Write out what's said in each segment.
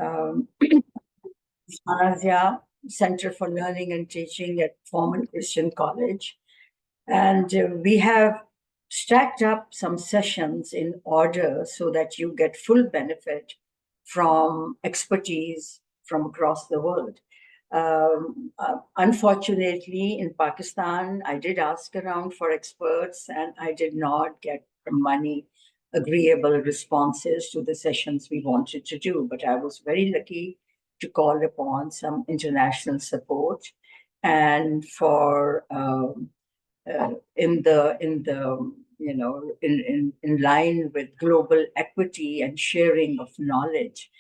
um, Arazia Center for Learning and Teaching at Formal Christian College. And we have stacked up some sessions in order so that you get full benefit from expertise from across the world. Unfortunately, in Pakistan, I did ask around for experts and I did not get many agreeable responses to the sessions we wanted to do. But I was very lucky to call upon some international support and for in line with global equity and sharing of knowledge.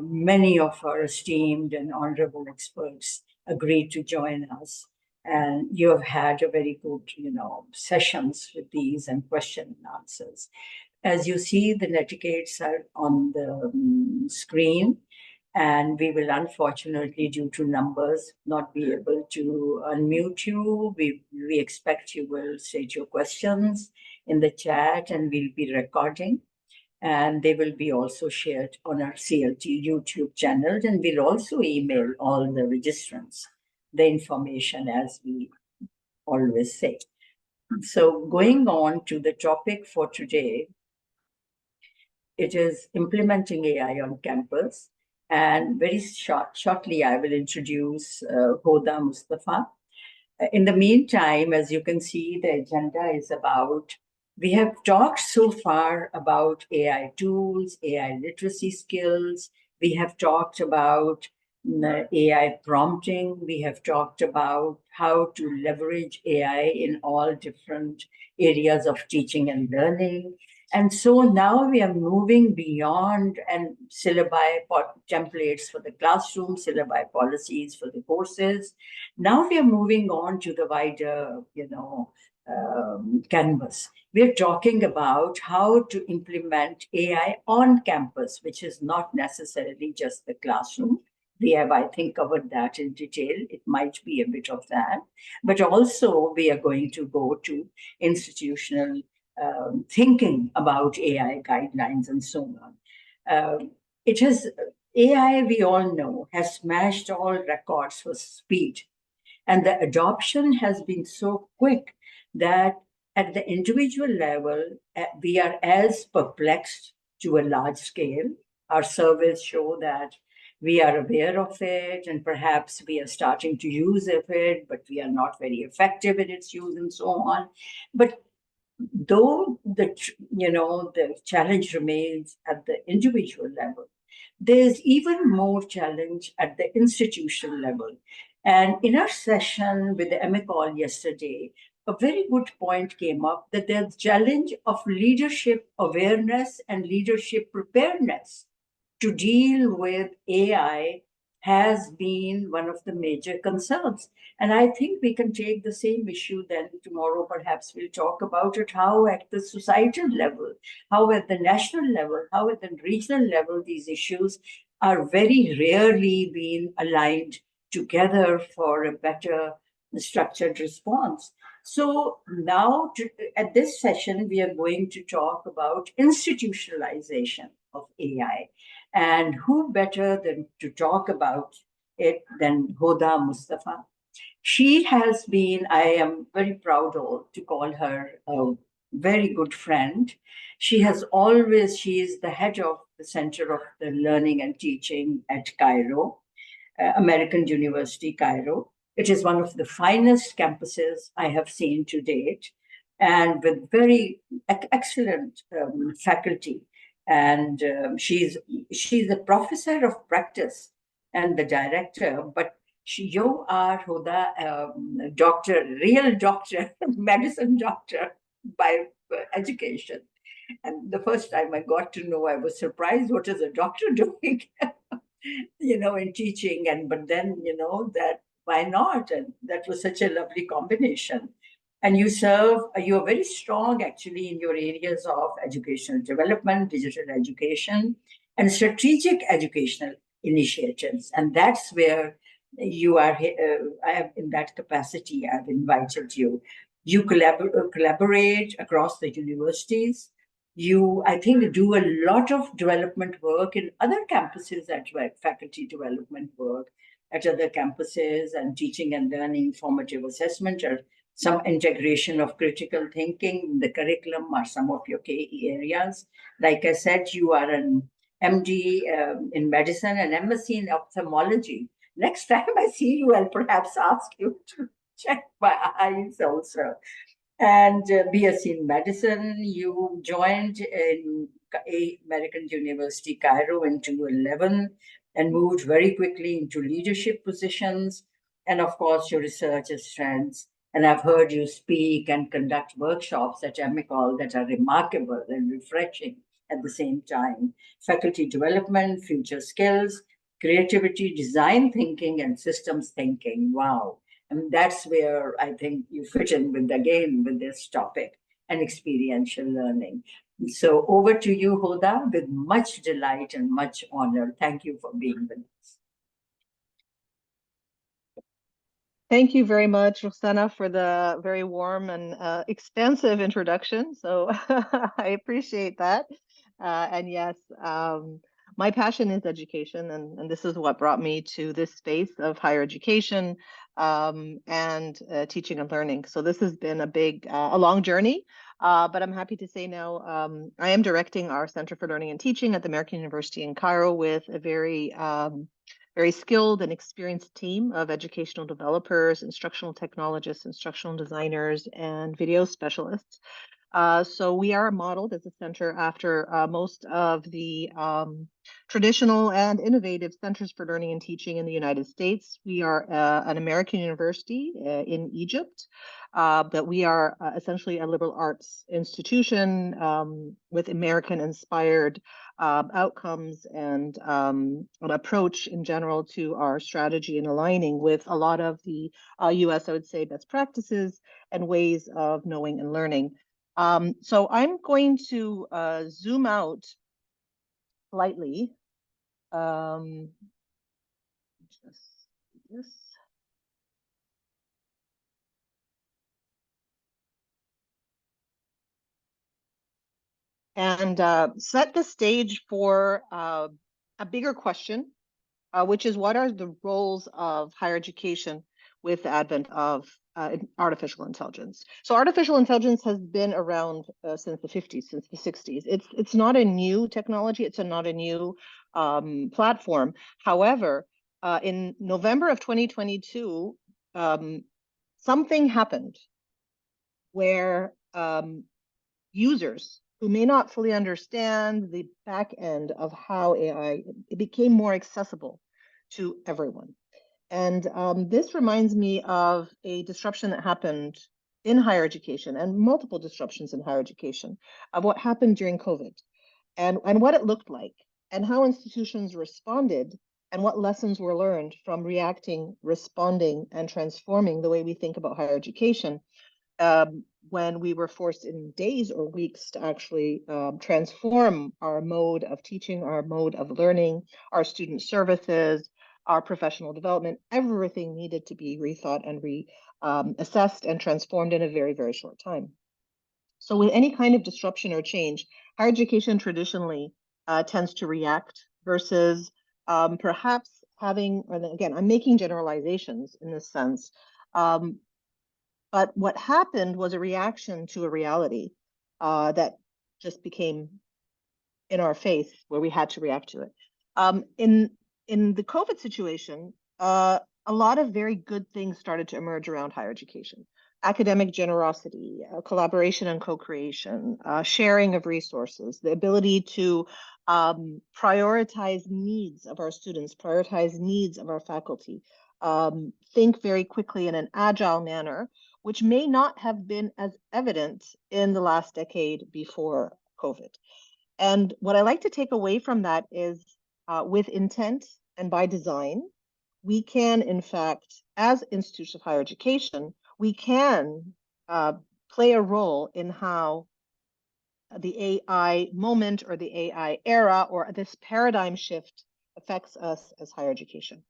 Many of our esteemed and honorable experts agreed to join us, and you have had a very good, sessions with these and question and answers. As you see, the netiquettes are on the screen, and we will unfortunately, due to numbers, not be able to unmute you. We expect you will state your questions in the chat, and we'll be recording. And they will be also shared on our CLT YouTube channel, and we'll also email all the registrants the information, as we always say. So going on to the topic for today, it is implementing AI on campus. And very shortly, I will introduce Hoda Mustafa. In the meantime, as you can see, the agenda is about, we have talked so far about AI tools, AI literacy skills. We have talked about AI prompting. We have talked about how to leverage AI in all different areas of teaching and learning. And so now we are moving beyond and syllabi templates for the classroom, syllabi policies for the courses. Now we are moving on to the wider, canvas. We're talking about how to implement AI on campus, which is not necessarily just the classroom. We have, I think, covered that in detail. It might be a bit of that. But also, we are going to go to institutional thinking about AI guidelines and so on. AI, we all know, has smashed all records for speed. And the adoption has been so quick that at the individual level, we are as perplexed to a large scale. Our surveys show that we are aware of it, and perhaps we are starting to use it, but we are not very effective in its use and so on. But though the challenge remains at the individual level, there's even more challenge at the institutional level. And in our session with the MCall yesterday, a very good point came up that there's challenge of leadership awareness and leadership preparedness to deal with AI has been one of the major concerns. And I think we can take the same issue then tomorrow, perhaps we'll talk about it, how at the societal level, how at the national level, how at the regional level, these issues are very rarely being aligned together for a better structured response. So now at this session, we are going to talk about institutionalization of AI. And who better than to talk about it than Hoda Mustafa? She has been, I am very proud to call her a very good friend. She is the head of the Center of the Learning and Teaching at Cairo, American University, Cairo. It is one of the finest campuses I have seen to date, and with very excellent faculty. And she's a professor of practice and the director, but you are Huda, doctor, real doctor, medicine doctor by education. And the first time I got to know, I was surprised, what is a doctor doing, in teaching? But then, that why not? And that was such a lovely combination. And you are very strong actually in your areas of educational development, digital education, and strategic educational initiatives. And that's where you are, I have, in that capacity, I've invited you. You collaborate across the universities I think, do a lot of development work in other campuses as well, faculty development work at other campuses, and teaching and learning, formative assessment, or some integration of critical thinking in the curriculum are some of your key areas. Like I said, you are an MD in medicine and MSc in ophthalmology. Next time I see you, I'll perhaps ask you to check my eyes also. And BSc in medicine, you joined in American University Cairo in 2011 and moved very quickly into leadership positions. And of course, your research strengths. And I've heard you speak and conduct workshops at AMICOL that are remarkable and refreshing at the same time. Faculty development, future skills, creativity, design thinking, and systems thinking. Wow. And that's where I think you fit in with this topic and experiential learning. So over to you, Hoda, with much delight and much honor. Thank you for being with us. Thank you very much, Roxana, for the very warm and expansive introduction. So I appreciate that. And yes, my passion is education, and this is what brought me to this space of higher education and teaching and learning. So this has been a long journey, but I'm happy to say now I am directing our Center for Learning and Teaching at the American University in Cairo with a very skilled and experienced team of educational developers, instructional technologists, instructional designers, and video specialists. So we are modeled as a center after most of the traditional and innovative centers for learning and teaching in the United States. We are an American university in Egypt, but we are essentially a liberal arts institution with American-inspired outcomes and an approach in general to our strategy and aligning with a lot of the US, I would say, best practices and ways of knowing and learning. So I'm going to zoom out slightly. Just this. And set the stage for a bigger question, which is what are the roles of higher education with the advent of artificial intelligence? So artificial intelligence has been around since the 50s, since the 60s. It's not a new technology. It's not a new platform. However, in November of 2022, something happened where users who may not fully understand the back end of how AI, it became more accessible to everyone. And this reminds me of a disruption that happened in higher education and multiple disruptions in higher education of what happened during COVID and what it looked like and how institutions responded and what lessons were learned from reacting, responding, and transforming the way we think about higher education when we were forced in days or weeks to actually transform our mode of teaching, our mode of learning, our student services, our professional development. Everything needed to be rethought and reassessed and transformed in a very, very short time. So with any kind of disruption or change, higher education traditionally tends to react versus perhaps having, and again, I'm making generalizations in this sense, but what happened was a reaction to a reality that just became in our face, where we had to react to it. In the COVID situation, a lot of very good things started to emerge around higher education. Academic generosity, collaboration and co-creation, sharing of resources, the ability to prioritize needs of our students, prioritize needs of our faculty, think very quickly in an agile manner, which may not have been as evident in the last decade before COVID. And what I like to take away from that is with intent and by design, we can, in fact, as institutions of higher education, we can play a role in how the AI moment or the AI era or this paradigm shift affects us as higher education.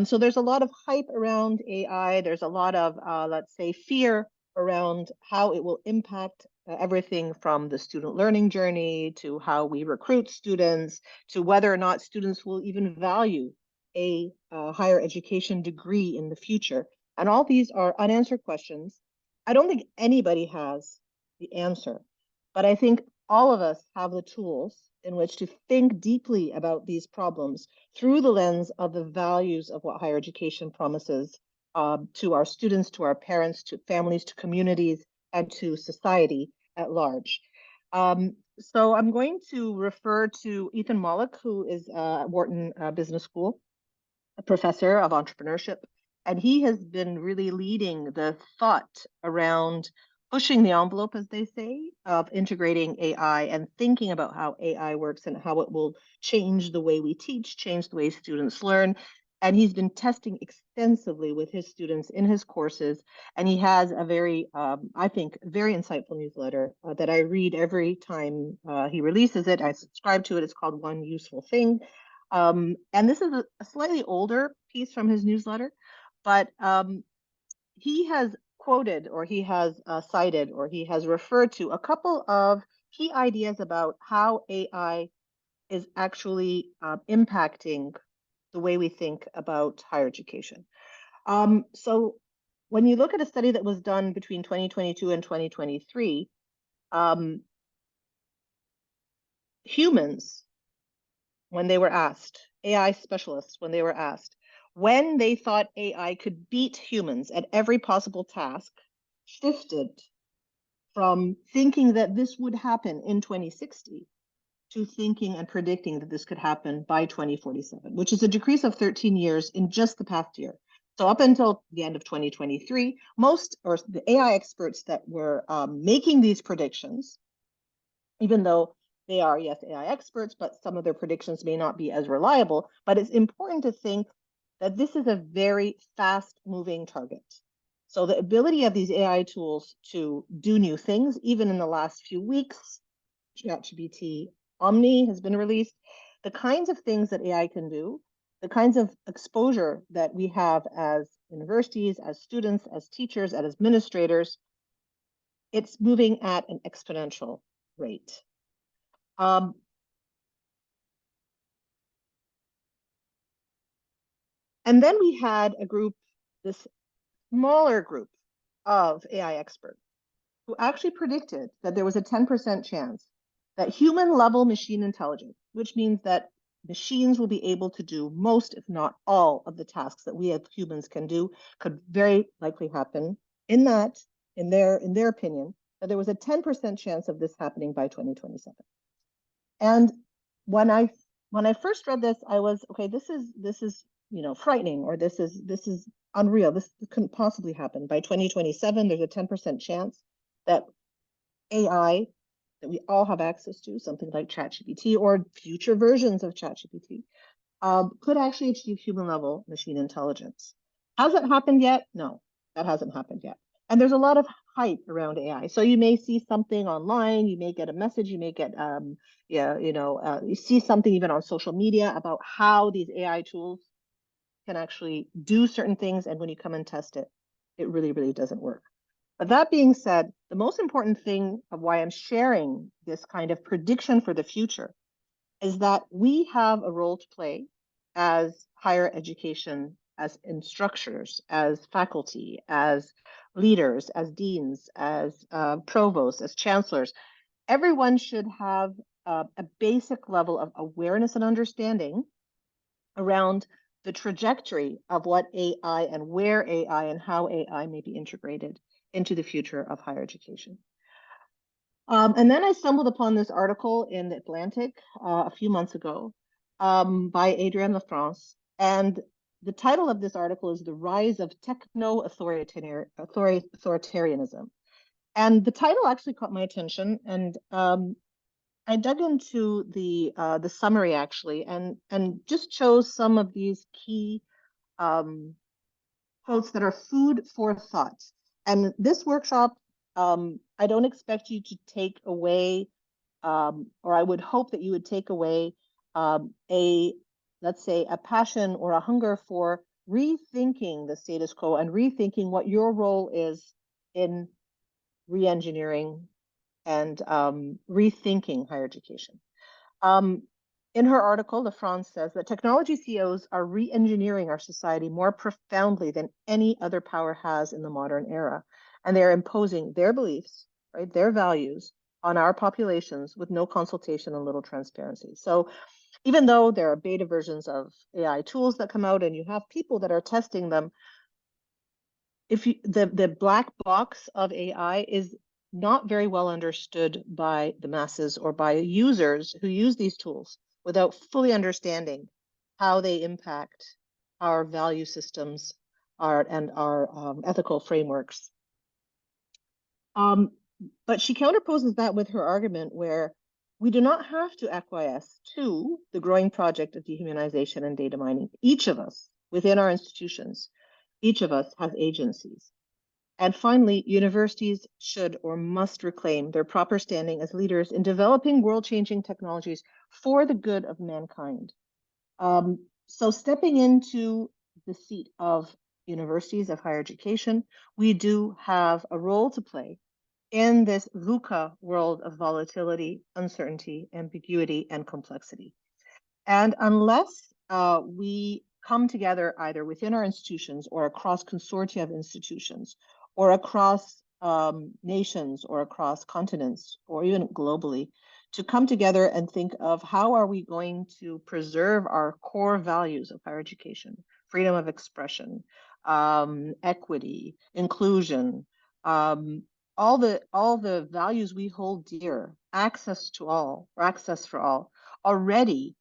So there's a lot of hype around AI. There's a lot of, let's say, fear around how it will impact everything from the student learning journey to how we recruit students to whether or not students will even value a higher education degree in the future. And all these are unanswered questions. I don't think anybody has the answer, but I think all of us have the tools in which to think deeply about these problems through the lens of the values of what higher education promises to our students, to our parents, to families, to communities, and to society at large. So I'm going to refer to Ethan Mollick, who is at Wharton Business School, a professor of entrepreneurship, and he has been really leading the thought around pushing the envelope, as they say, of integrating AI and thinking about how AI works and how it will change the way we teach, change the way students learn. And he's been testing extensively with his students in his courses. And he has a very, I think, very insightful newsletter that I read every time he releases it. I subscribe to it. It's called One Useful Thing. And this is a slightly older piece from his newsletter, but he has quoted or he has cited or he has referred to a couple of key ideas about how AI is actually impacting the way we think about higher education. So when you look at a study that was done between 2022 and 2023, humans, when they were asked, AI specialists, when they were asked, when they thought AI could beat humans at every possible task, shifted from thinking that this would happen in 2060 to thinking and predicting that this could happen by 2047, which is a decrease of 13 years in just the past year. So up until the end of 2023, most or the AI experts that were making these predictions, even though they are, yes, AI experts, but some of their predictions may not be as reliable. But it's important to think that this is a very fast moving target. So the ability of these AI tools to do new things, even in the last few weeks, ChatGPT Omni has been released, the kinds of things that AI can do, the kinds of exposure that we have as universities, as students, as teachers, as administrators, it's moving at an exponential rate. And then we had a group, this smaller group of AI experts who actually predicted that there was a 10% chance that human level machine intelligence, which means that machines will be able to do most, if not all, of the tasks that we as humans can do, could very likely happen in their opinion, that there was a 10% chance of this happening by 2027. And when I first read this, I was, okay, this is frightening, or this is unreal. This couldn't possibly happen. By 2027, there's a 10% chance that AI that we all have access to, something like ChatGPT or future versions of ChatGPT, could actually achieve human level machine intelligence. Has that happened yet? No, that hasn't happened yet. And there's a lot of hype around AI. So you may see something online, you may get a message, you may get, you see something even on social media about how these AI tools can actually do certain things. And when you come and test it, it really, really doesn't work. But that being said, the most important thing of why I'm sharing this kind of prediction for the future is that we have a role to play as higher education, as instructors, as faculty, as leaders, as deans, as provosts, as chancellors. Everyone should have a basic level of awareness and understanding around the trajectory of what AI and where AI and how AI may be integrated into the future of higher education. And then I stumbled upon this article in The Atlantic a few months ago by Adrienne Lafrance. And the title of this article is The Rise of Techno Authoritarianism. And the title actually caught my attention. And I dug into the summary actually, and just chose some of these key quotes that are food for thought. And this workshop, I don't expect you to take away, or I would hope that you would take away let's say, a passion or a hunger for rethinking the status quo and rethinking what your role is in re-engineering, and rethinking higher education. In her article, LaFrance says that technology CEOs are re-engineering our society more profoundly than any other power has in the modern era. And they're imposing their beliefs, right, their values on our populations with no consultation and little transparency. So even though there are beta versions of AI tools that come out and you have people that are testing them, if you, the black box of AI is not very well understood by the masses or by users who use these tools without fully understanding how they impact our value systems and our ethical frameworks. But she counterposes that with her argument where we do not have to acquiesce to the growing project of dehumanization and data mining. Each of us within our institutions, each of us has agencies. And finally, universities should or must reclaim their proper standing as leaders in developing world-changing technologies for the good of mankind. So stepping into the seat of universities of higher education, we do have a role to play in this VUCA world of volatility, uncertainty, ambiguity, and complexity. And unless we come together either within our institutions or across consortia of institutions or across nations or across continents or even globally to come together and think of how are we going to preserve our core values of higher education, freedom of expression, equity, inclusion, all the values we hold dear, access to all, or access for all, already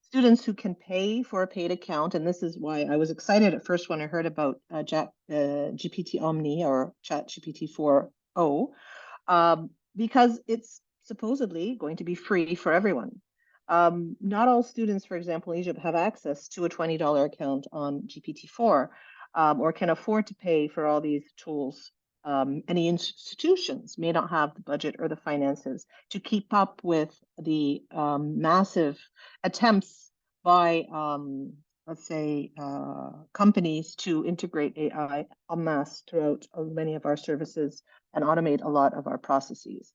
students who can pay for a paid account, and this is why I was excited at first when I heard about GPT Omni or ChatGPT 4.0, because it's supposedly going to be free for everyone. Not all students, for example, in Egypt have access to a $20 account on GPT-4 or can afford to pay for all these tools. Any institutions may not have the budget or the finances to keep up with the massive attempts by, let's say, companies to integrate AI en masse throughout many of our services and automate a lot of our processes.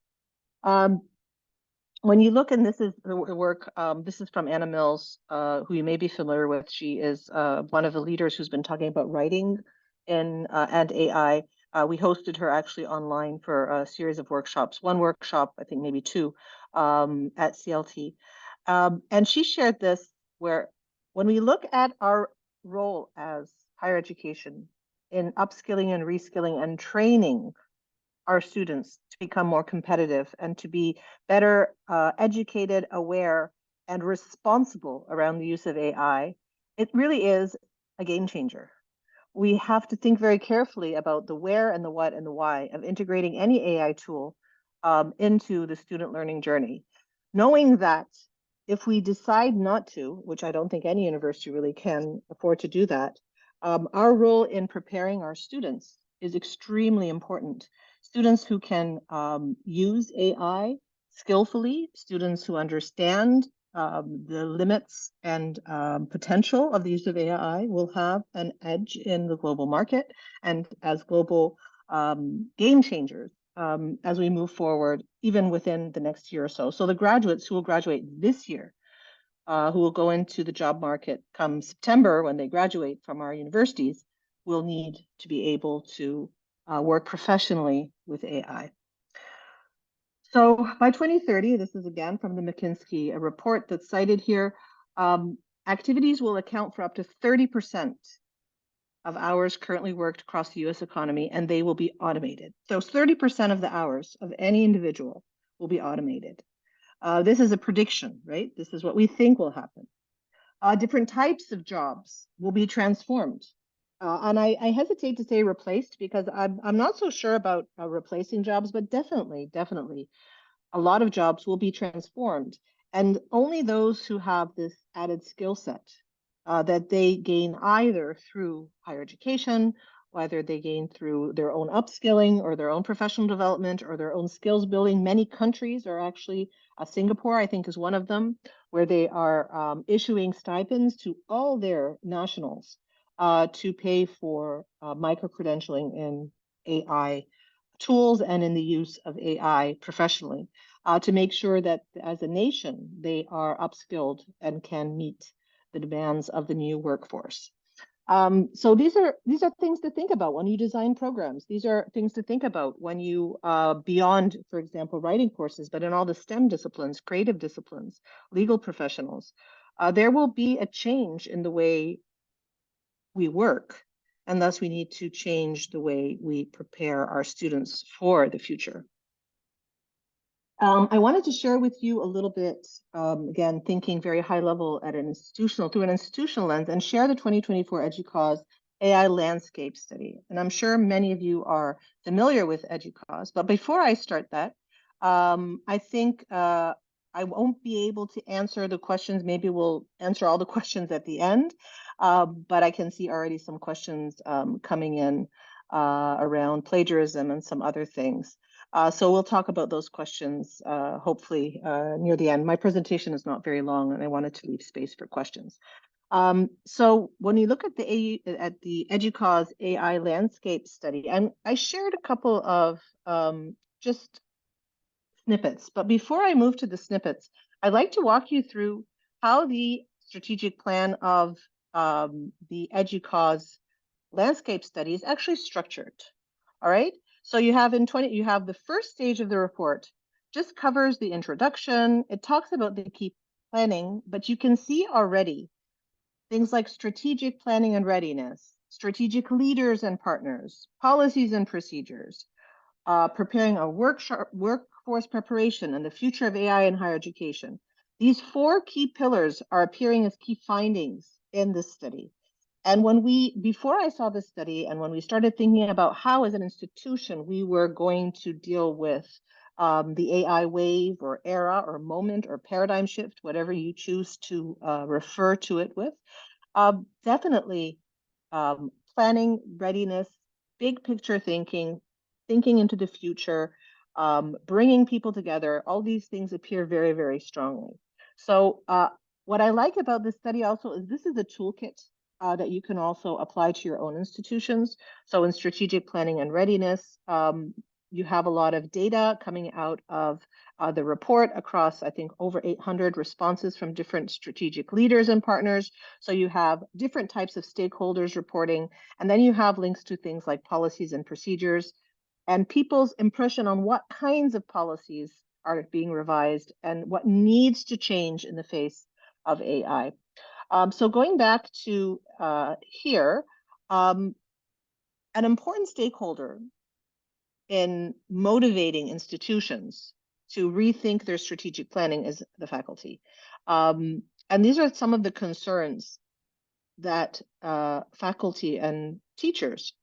When you look, and this is the work, this is from Anna Mills, who you may be familiar with. She is one of the leaders who's been talking about writing and AI. We hosted her actually online for a series of workshops, one workshop, I think maybe two, at CLT. And she shared this where when we look at our role as higher education in upskilling and reskilling and training our students to become more competitive and to be better educated, aware, and responsible around the use of AI, it really is a game changer. We have to think very carefully about the where and the what and the why of integrating any AI tool into the student learning journey, knowing that if we decide not to, which I don't think any university really can afford to do that, our role in preparing our students is extremely important. Students who can use AI skillfully, students who understand the limits and potential of the use of AI will have an edge in the global market and as global game changers as we move forward, even within the next year or so. So the graduates who will graduate this year, who will go into the job market come September when they graduate from our universities, will need to be able to work professionally with AI. So by 2030, this is again from the McKinsey report that's cited here, activities will account for up to 30% of hours currently worked across the US economy, and they will be automated. So 30% of the hours of any individual will be automated. This is a prediction, right? This is what we think will happen. Different types of jobs will be transformed. And I hesitate to say replaced because I'm not so sure about replacing jobs, but definitely a lot of jobs will be transformed. And only those who have this added skill set that they gain either through higher education, whether they gain through their own upskilling or their own professional development or their own skills building. Many countries are actually, Singapore, I think, is one of them, where they are issuing stipends to all their nationals to pay for micro-credentialing in AI tools and in the use of AI professionally, to make sure that as a nation, they are upskilled and can meet the demands of the new workforce. So these are things to think about when you design programs. These are things to think about when you, beyond, for example, writing courses, but in all the STEM disciplines, creative disciplines, legal professionals, there will be a change in the way we work, and thus we need to change the way we prepare our students for the future. I wanted to share with you a little bit, again, thinking very high level at an through an institutional lens, and share the 2024 EDUCAUSE AI landscape study. And I'm sure many of you are familiar with EDUCAUSE, but before I start that, I think I won't be able to answer the questions. Maybe we'll answer all the questions at the end, but I can see already some questions coming in around plagiarism and some other things. So we'll talk about those questions hopefully near the end. My presentation is not very long, and I wanted to leave space for questions. So when you look at the EDUCAUSE AI landscape study, and I shared a couple of just snippets, but before I move to the snippets, I'd like to walk you through how the strategic plan of the EDUCAUSE landscape study is actually structured. All right. So you have you have the first stage of the report just covers the introduction. It talks about the key planning, but you can see already things like strategic planning and readiness, strategic leaders and partners, policies and procedures, preparing a workforce preparation and the future of AI in higher education. These 4 key pillars are appearing as key findings in this study. And before I saw this study, and when we started thinking about how as an institution we were going to deal with the AI wave or era or moment or paradigm shift, whatever you choose to refer to it with, definitely planning, readiness, big picture thinking into the future, bringing people together, all these things appear very, very strongly. So what I like about this study also is this is a toolkit that you can also apply to your own institutions. So in strategic planning and readiness, you have a lot of data coming out of the report across, I think, over 800 responses from different strategic leaders and partners. So you have different types of stakeholders reporting, and then you have links to things like policies and procedures, and people's impression on what kinds of policies are being revised and what needs to change in the face of AI. So going back to here, an important stakeholder in motivating institutions to rethink their strategic planning is the faculty. And these are some of the concerns that faculty and teachers.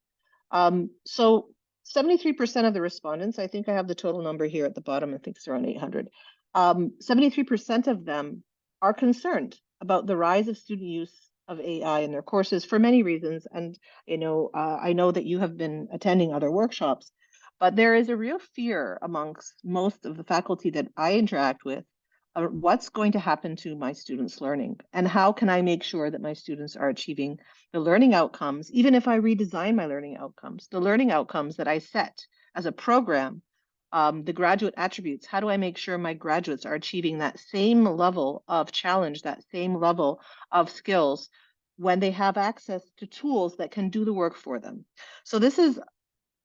So 73% of the respondents, I think I have the total number here at the bottom, I think it's around 800. 73% of them are concerned about the rise of student use of AI in their courses for many reasons. And I know that you have been attending other workshops, but there is a real fear amongst most of the faculty that I interact with, what's going to happen to my students' learning, and how can I make sure that my students are achieving the learning outcomes, even if I redesign my learning outcomes, the learning outcomes that I set as a program, the graduate attributes. How do I make sure my graduates are achieving that same level of challenge, that same level of skills when they have access to tools that can do the work for them? So this is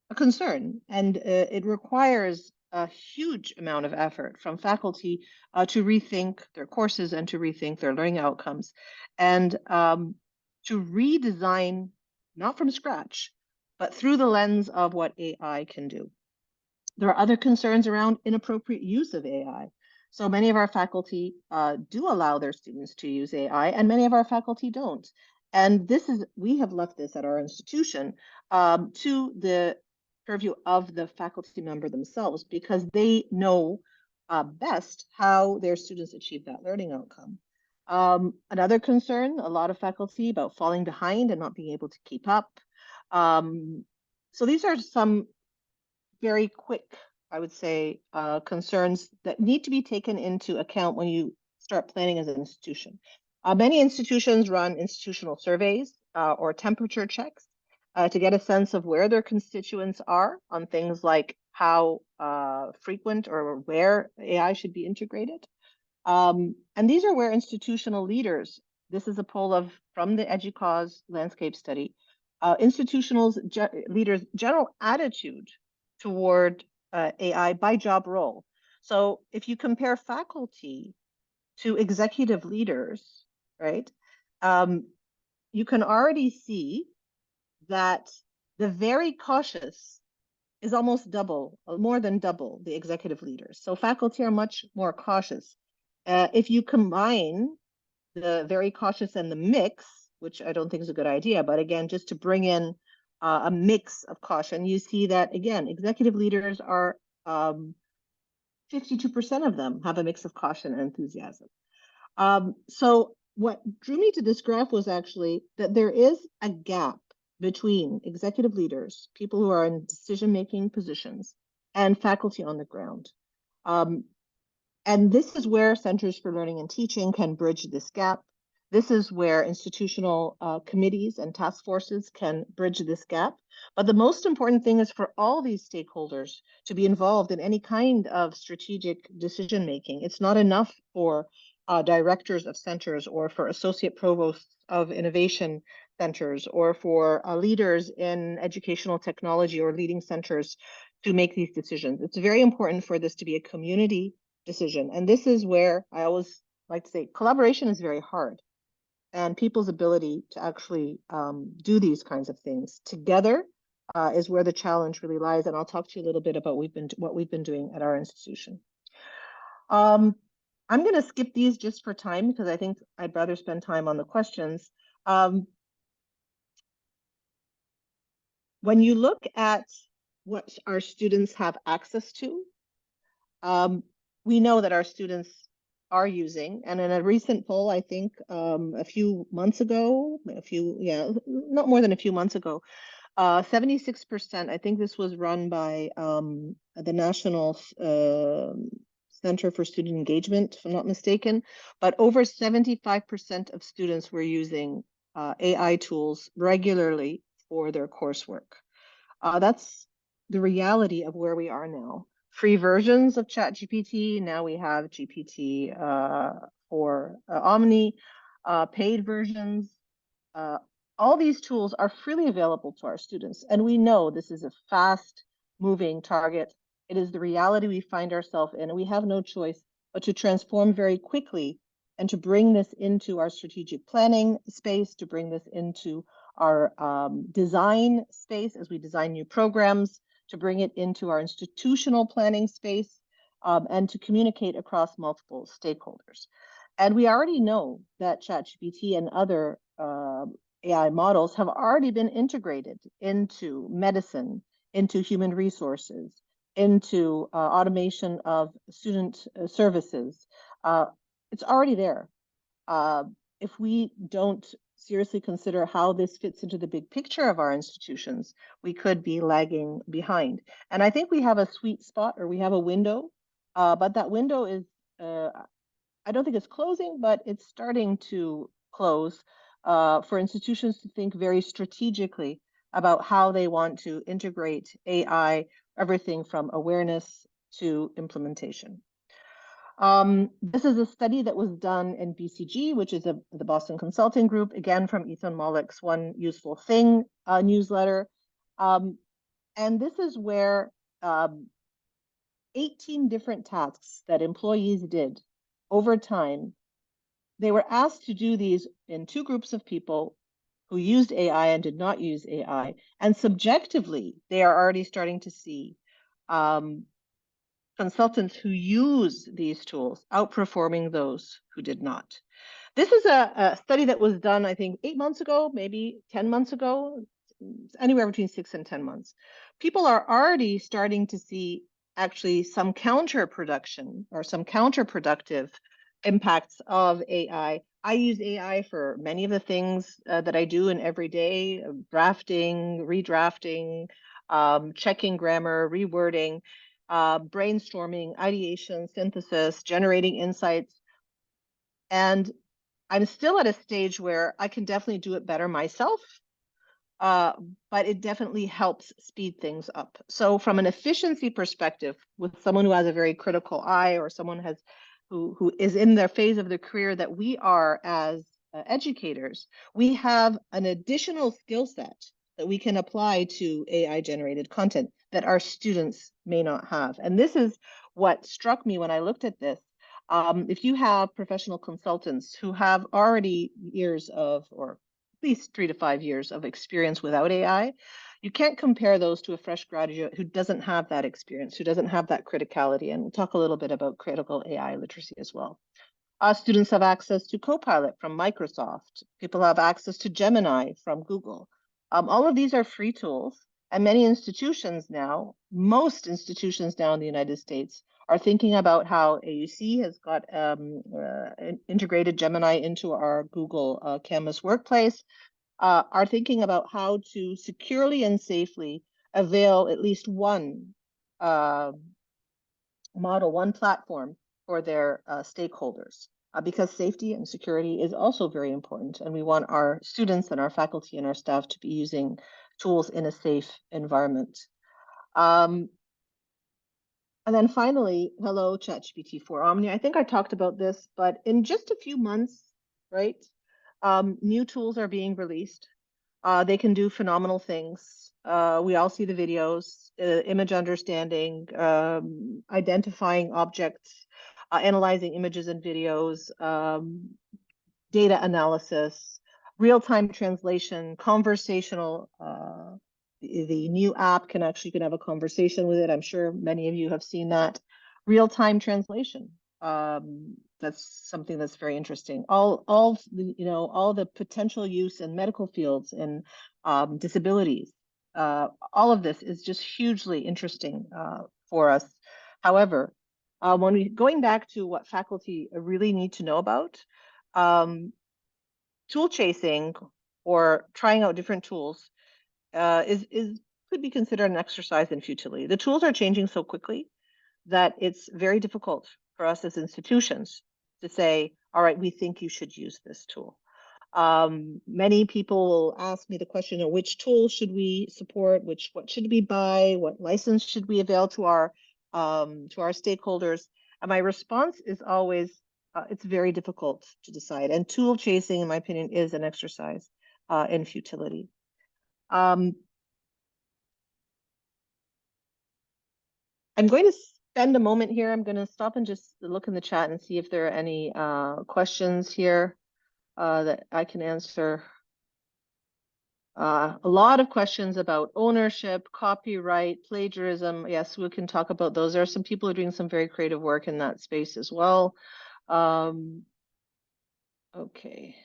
a concern, and it requires a huge amount of effort from faculty to rethink their courses and to rethink their learning outcomes, and to redesign, not from scratch, but through the lens of what AI can do. There are other concerns around inappropriate use of AI. So many of our faculty do allow their students to use AI, and many of our faculty don't. And we have left this at our institution to the purview of the faculty member themselves, because they know best how their students achieve that learning outcome. Another concern, a lot of faculty about falling behind and not being able to keep up. So these are some very quick, I would say, concerns that need to be taken into account when you start planning as an institution. Many institutions run institutional surveys or temperature checks to get a sense of where their constituents are on things like how frequent or where AI should be integrated. And these are where institutional leaders, this is a poll from the EDUCAUSE landscape study, leaders' general attitude toward AI by job role. So if you compare faculty to executive leaders, right, you can already see that the very cautious is almost double, more than double the executive leaders. So faculty are much more cautious. If you combine the very cautious and the mix, which I don't think is a good idea, but again, just to bring in a mix of caution, you see that, again, executive leaders are 52% of them have a mix of caution and enthusiasm. So what drew me to this graph was actually that there is a gap between executive leaders, people who are in decision-making positions, and faculty on the ground. And this is where Centers for Learning and Teaching can bridge this gap. This is where institutional committees and task forces can bridge this gap. But the most important thing is for all these stakeholders to be involved in any kind of strategic decision-making. It's not enough for directors of centers or for associate provosts of innovation centers or for leaders in educational technology or leading centers to make these decisions. It's very important for this to be a community decision. And this is where I always like to say collaboration is very hard. And people's ability to actually do these kinds of things together is where the challenge really lies. And I'll talk to you a little bit about what we've been doing at our institution. I'm going to skip these just for time because I think I'd rather spend time on the questions. When you look at what our students have access to, we know that our students are using, and in a recent poll, I think a few months ago, not more than a few months ago, 76%, I think this was run by the National Center for Student Engagement, if I'm not mistaken, but over 75% of students were using AI tools regularly for their coursework. That's the reality of where we are now. Free versions of ChatGPT. Now we have GPT for Omni, paid versions. All these tools are freely available to our students. And we know this is a fast moving target. It is the reality we find ourselves in. And we have no choice but to transform very quickly and to bring this into our strategic planning space, to bring this into our design space as we design new programs, to bring it into our institutional planning space, and to communicate across multiple stakeholders. And we already know that ChatGPT and other AI models have already been integrated into medicine, into human resources, into automation of student services. It's already there. If we don't seriously consider how this fits into the big picture of our institutions, we could be lagging behind. And I think we have a sweet spot, or we have a window, but that window is, I don't think it's closing, but it's starting to close for institutions to think very strategically about how they want to integrate AI, everything from awareness to implementation. This is a study that was done in BCG, which is the Boston Consulting Group, again from Ethan Mollick's One Useful Thing newsletter. And this is where 18 different tasks that employees did over time. They were asked to do these in two groups of people who used AI and did not use AI. And subjectively, they are already starting to see consultants who use these tools outperforming those who did not. This is a study that was done, I think, 8 months ago, maybe 10 months ago, anywhere between 6 and 10 months. People are already starting to see actually some counterproduction or some counterproductive impacts of AI. I use AI for many of the things that I do in every day, drafting, redrafting, checking grammar, rewording, brainstorming, ideation, synthesis, generating insights. And I'm still at a stage where I can definitely do it better myself. but it definitely helps speed things up. So from an efficiency perspective, with someone who has a very critical eye, or someone who is in their phase of their career that we are as educators, we have an additional skill set that we can apply to AI generated content that our students may not have. And this is what struck me when I looked at this. If you have professional consultants who have already years of, or at least 3 to 5 years of experience without AI, you can't compare those to a fresh graduate who doesn't have that experience, who doesn't have that criticality. And we'll talk a little bit about critical AI literacy as well. Students have access to Copilot from Microsoft. People have access to Gemini from Google. All of these are free tools, and many institutions now, most institutions now in the United States, are thinking about how AUC has got integrated Gemini into our Google Canvas workplace, are thinking about how to securely and safely avail at least one model, one platform for their stakeholders, because safety and security is also very important. And we want our students and our faculty and our staff to be using tools in a safe environment. And then finally, hello, ChatGPT for Omni. I think I talked about this, but in just a few months, right, new tools are being released. They can do phenomenal things. We all see the videos, image understanding, identifying objects, analyzing images and videos, data analysis, real-time translation, conversational. The new app can have a conversation with it. I'm sure many of you have seen that. Real-time translation. That's something that's very interesting. All the potential use in medical fields and disabilities. All of this is just hugely interesting for us. However, going back to what faculty really need to know about, tool chasing or trying out different tools could be considered an exercise in futility. The tools are changing so quickly that it's very difficult for us as institutions to say, all right, we think you should use this tool. Many people will ask me the question of which tool should we support, what should we buy, what license should we avail to our stakeholders. And my response is always, it's very difficult to decide. And tool chasing, in my opinion, is an exercise in futility. I'm going to spend a moment here. I'm going to stop and just look in the chat and see if there are any questions here that I can answer. A lot of questions about ownership, copyright, plagiarism. Yes, we can talk about those. There are some people who are doing some very creative work in that space as well. Okay.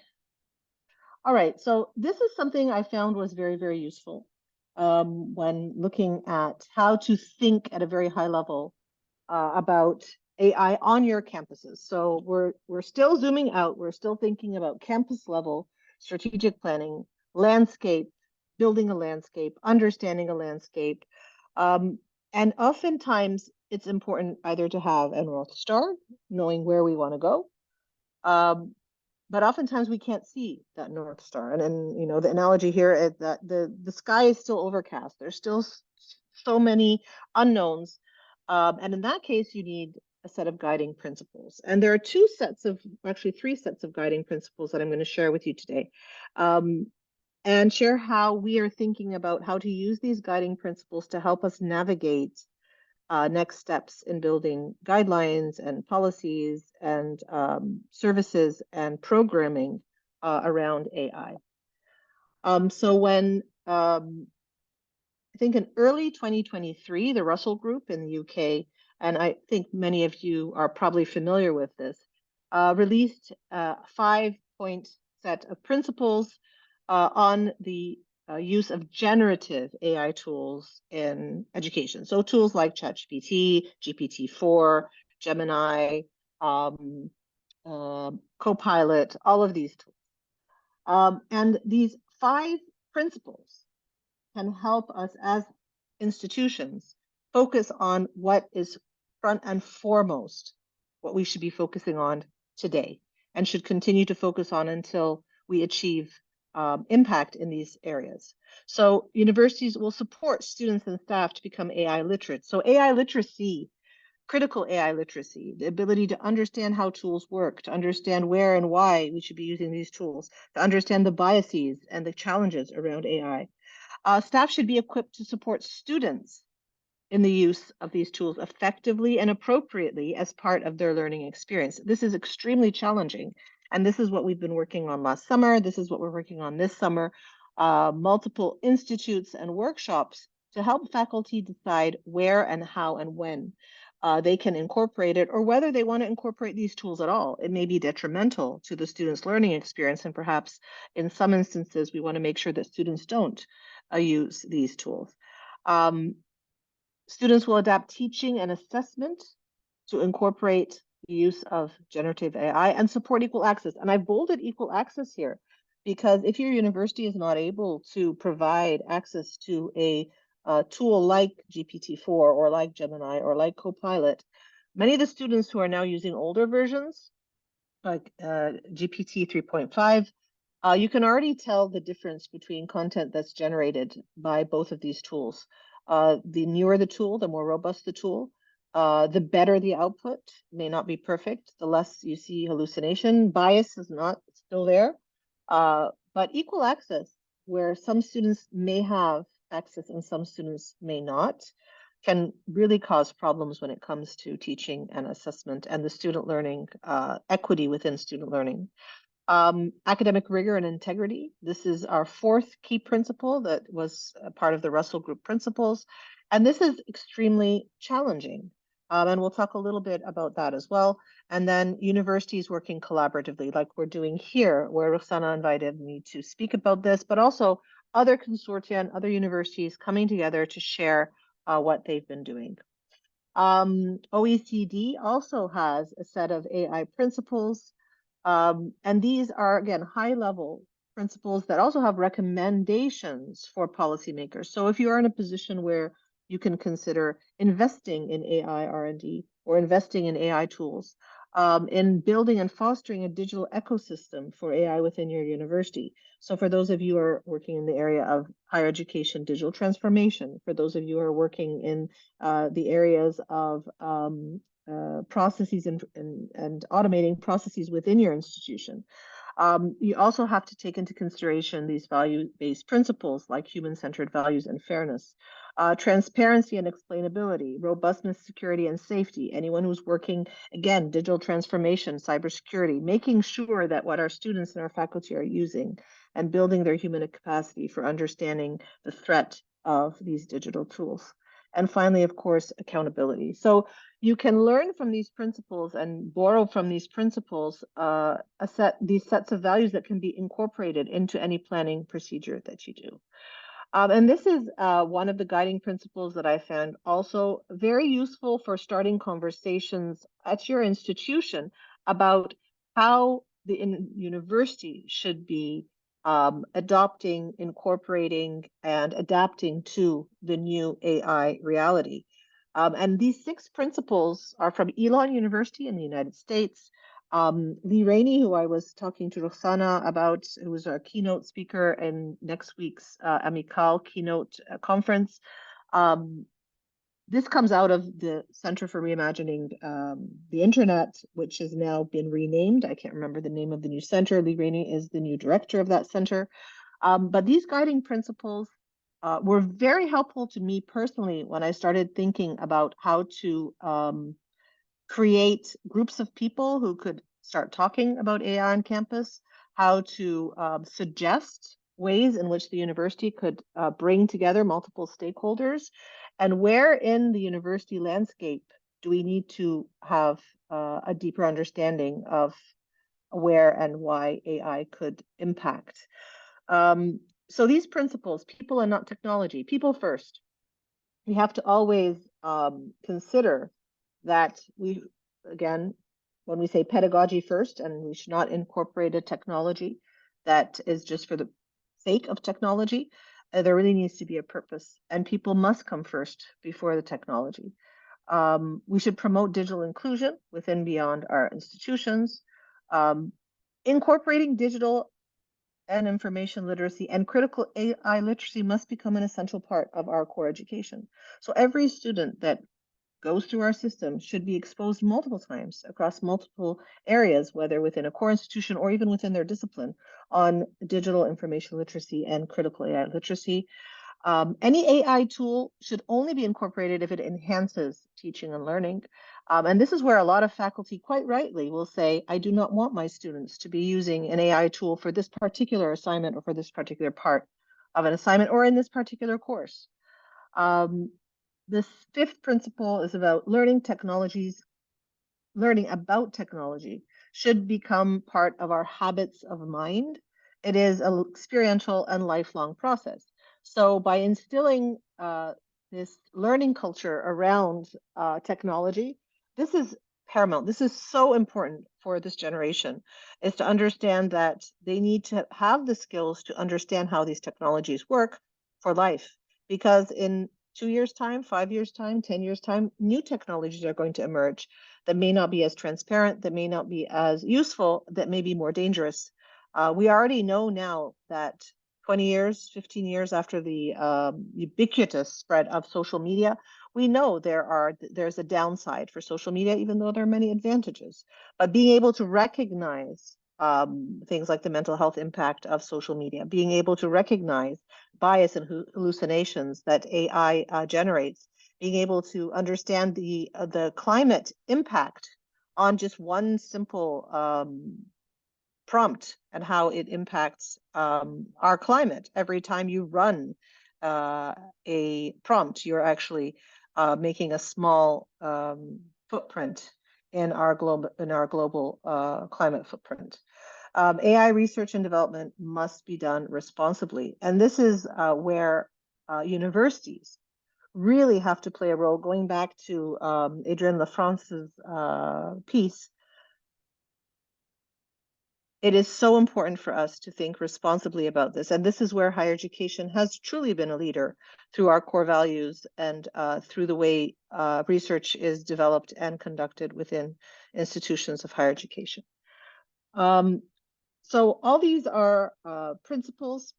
All right, so this is something I found was very, very useful when looking at how to think at a very high level about AI on your campuses. So we're still zooming out. We're still thinking about campus level strategic planning, landscape, building a landscape, understanding a landscape. And oftentimes it's important either to have a North Star, knowing where we want to go. But oftentimes we can't see that North Star. And you know, the analogy here is that the sky is still overcast. There's still so many unknowns. And in that case, you need a set of guiding principles. And there are three sets of guiding principles that I'm going to share with you today. And share how we are thinking about how to use these guiding principles to help us navigate next steps in building guidelines and policies and services and programming around AI. So when I think in early 2023, the Russell Group in the UK, and I think many of you are probably familiar with this, released a 5-point set of principles on the use of generative AI tools in education. So tools like ChatGPT, GPT-4, Gemini, Copilot, all of these tools. And these 5 principles can help us as institutions focus on what is front and foremost, what we should be focusing on today and should continue to focus on until we achieve impact in these areas. So universities will support students and staff to become AI literate. So AI literacy, critical AI literacy, the ability to understand how tools work, to understand where and why we should be using these tools, to understand the biases and the challenges around AI. Staff should be equipped to support students in the use of these tools effectively and appropriately as part of their learning experience. This is extremely challenging. And this is what we've been working on last summer. This is what we're working on this summer. Multiple institutes and workshops to help faculty decide where and how and when they can incorporate it, or whether they want to incorporate these tools at all. It may be detrimental to the student's learning experience, and perhaps in some instances, we want to make sure that students don't use these tools. Students will adapt teaching and assessment to incorporate the use of generative AI and support equal access. And I've bolded equal access here because if your university is not able to provide access to a tool like GPT-4 or like Gemini or like Copilot, many of the students who are now using older versions, like GPT 3.5, you can already tell the difference between content that's generated by both of these tools. The newer the tool, the more robust the tool, the better the output. May not be perfect. The less you see hallucination. Bias is not still there. But equal access, where some students may have access and some students may not, can really cause problems when it comes to teaching and assessment and the student learning, equity within student learning. Academic rigor and integrity. This is our fourth key principle that was a part of the Russell Group principles. And this is extremely challenging. And we'll talk a little bit about that as well. And then universities working collaboratively, like we're doing here, where Roxana invited me to speak about this, but also other consortia and other universities coming together to share what they've been doing. OECD also has a set of AI principles. And these are, again, high-level principles that also have recommendations for policymakers. So if you are in a position where you can consider investing in AI R&D or investing in AI tools, in building and fostering a digital ecosystem for AI within your university. So for those of you who are working in the area of higher education digital transformation, for those of you who are working in the areas of processes and automating processes within your institution. You also have to take into consideration these value-based principles like human-centered values and fairness, transparency and explainability, robustness, security, and safety. Anyone who's working, again, digital transformation, cybersecurity, making sure that what our students and our faculty are using and building their human capacity for understanding the threat of these digital tools. And finally, of course, accountability. So you can learn from these principles and borrow from these principles these sets of values that can be incorporated into any planning procedure that you do. And this is one of the guiding principles that I found also very useful for starting conversations at your institution about how the university should be adopting, incorporating, and adapting to the new AI reality. And these 6 principles are from Elon University in the United States. Lee Rainey, who I was talking to Roxana about, who was our keynote speaker in next week's Amical keynote conference. This comes out of the Center for Reimagining the Internet, which has now been renamed. I can't remember the name of the new center. Lee Rainey is the new director of that center. But these guiding principles were very helpful to me personally when I started thinking about how to create groups of people who could start talking about AI on campus, how to suggest ways in which the university could bring together multiple stakeholders, and where in the university landscape do we need to have a deeper understanding of where and why AI could impact. So these principles, people and not technology, people first. We have to always consider that again, when we say pedagogy first, and we should not incorporate a technology that is just for the sake of technology, there really needs to be a purpose, and people must come first before the technology. We should promote digital inclusion within beyond our institutions, incorporating digital and information literacy and critical AI literacy must become an essential part of our core education. So every student that goes through our system should be exposed multiple times across multiple areas, whether within a core institution or even within their discipline, on digital information literacy and critical AI literacy. Any AI tool should only be incorporated if it enhances teaching and learning. And this is where a lot of faculty, quite rightly, will say, I do not want my students to be using an AI tool for this particular assignment or for this particular part of an assignment or in this particular course. This fifth principle is about learning technologies. Learning about technology should become part of our habits of mind. It is an experiential and lifelong process. So by instilling this learning culture around technology, this is paramount. This is so important for this generation, is to understand that they need to have the skills to understand how these technologies work for life. Because in 2 years' time, 5 years' time, 10 years' time, new technologies are going to emerge that may not be as transparent, that may not be as useful, that may be more dangerous. We already know now that 20 years, 15 years after the ubiquitous spread of social media, we know there's a downside for social media, even though there are many advantages. But being able to recognize things like the mental health impact of social media, being able to recognize bias and hallucinations that AI generates, being able to understand the climate impact on just one simple prompt and how it impacts our climate. Every time you run a prompt, you're actually making a small footprint in our global climate footprint. AI research and development must be done responsibly, and this is where universities really have to play a role. Going back to Adrienne Lafrance's piece, it is so important for us to think responsibly about this. And this is where higher education has truly been a leader through our core values and through the way research is developed and conducted within institutions of higher education. So all these are principles.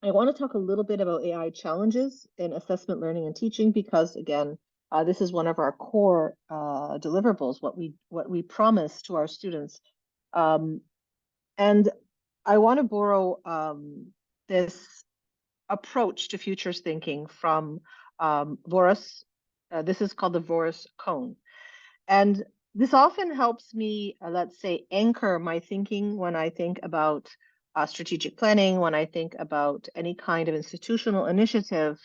I want to talk a little bit about AI challenges in assessment, learning, and teaching, because again, this is one of our core deliverables, what we promise to our students. And I want to borrow this approach to futures thinking from Voris. This is called the Voris cone. And this often helps me, let's say, anchor my thinking when I think about strategic planning, when I think about any kind of institutional initiative,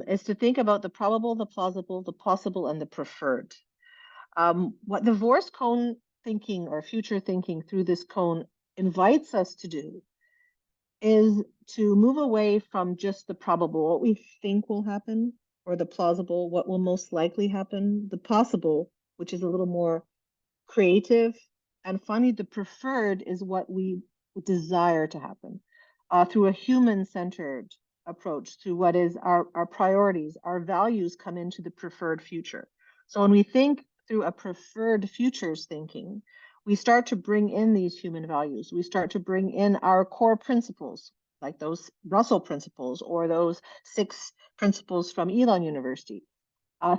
is to think about the probable, the plausible, the possible, and the preferred. What the Voris cone thinking or future thinking through this cone invites us to do is to move away from just the probable, what we think will happen, or the plausible, what will most likely happen, the possible, which is a little more creative, and finally, the preferred is what we desire to happen through a human-centered approach to what is our priorities, our values come into the preferred future. So when we think through a preferred futures thinking, we start to bring in these human values. We start to bring in our core principles, like those Russell principles or those 6 principles from Elon University.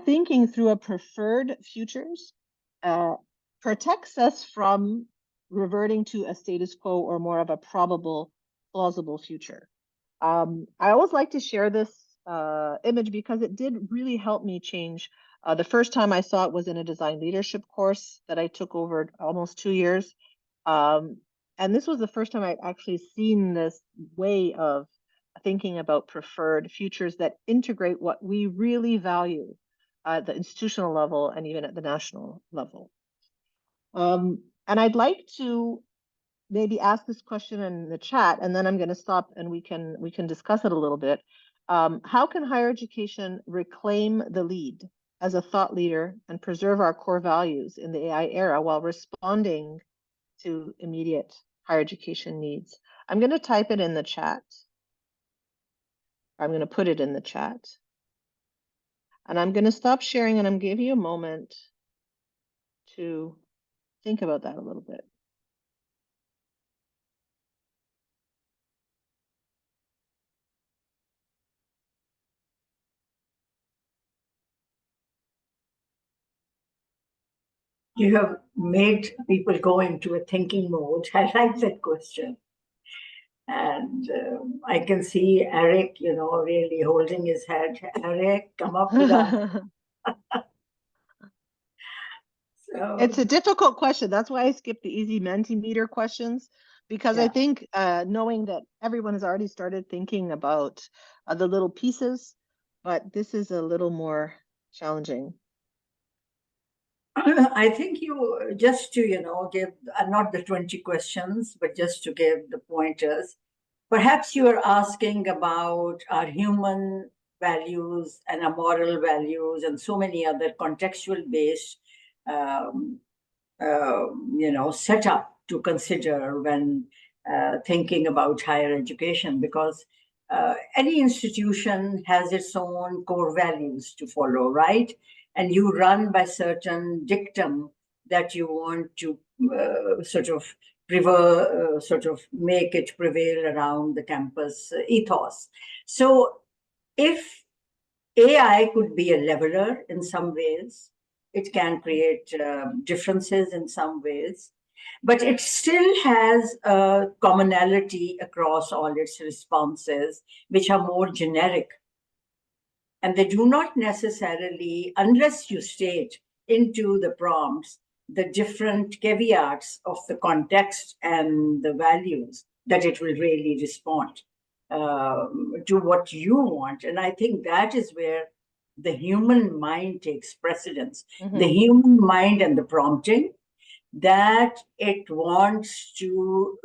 Thinking through a preferred futures protects us from reverting to a status quo or more of a probable, plausible future. I always like to share this image because it did really help me change. The first time I saw it was in a design leadership course that I took over almost 2 years. And this was the first time I'd actually seen this way of thinking about preferred futures that integrate what we really value at the institutional level and even at the national level. And I'd like to maybe ask this question in the chat, and then I'm going to stop and we can discuss it a little bit. How can higher education reclaim the lead as a thought leader and preserve our core values in the AI era while responding to immediate higher education needs? I'm going to type it in the chat. I'm going to put it in the chat. And I'm going to stop sharing and I'm going to give you a moment to think about that a little bit. You have made people go into a thinking mode. I like that question. And I can see Eric, really holding his head. Eric, come up with answers. It's So, a difficult question. That's why I skipped the easy Mentimeter questions, because I yeah. think knowing that everyone has already started thinking about the little pieces, but this is a little more challenging. I think you just to, give not the 20 questions, but just to give the pointers. Perhaps you are asking about our human values and our moral values and so many other contextual based, um, setup to consider when thinking about higher education, because any institution has its own core values to follow, right? And you run by certain dictum that you want to sort of make it prevail around the campus ethos. So if AI could be a leveler in some ways. It can create differences in some ways, but it still has a commonality across all its responses, which are more generic. And they do not necessarily, unless you state into the prompts the different caveats of the context and the values, that it will really respond to what you want. And I think that is where the human mind takes precedence. The human mind and the prompting that it wants to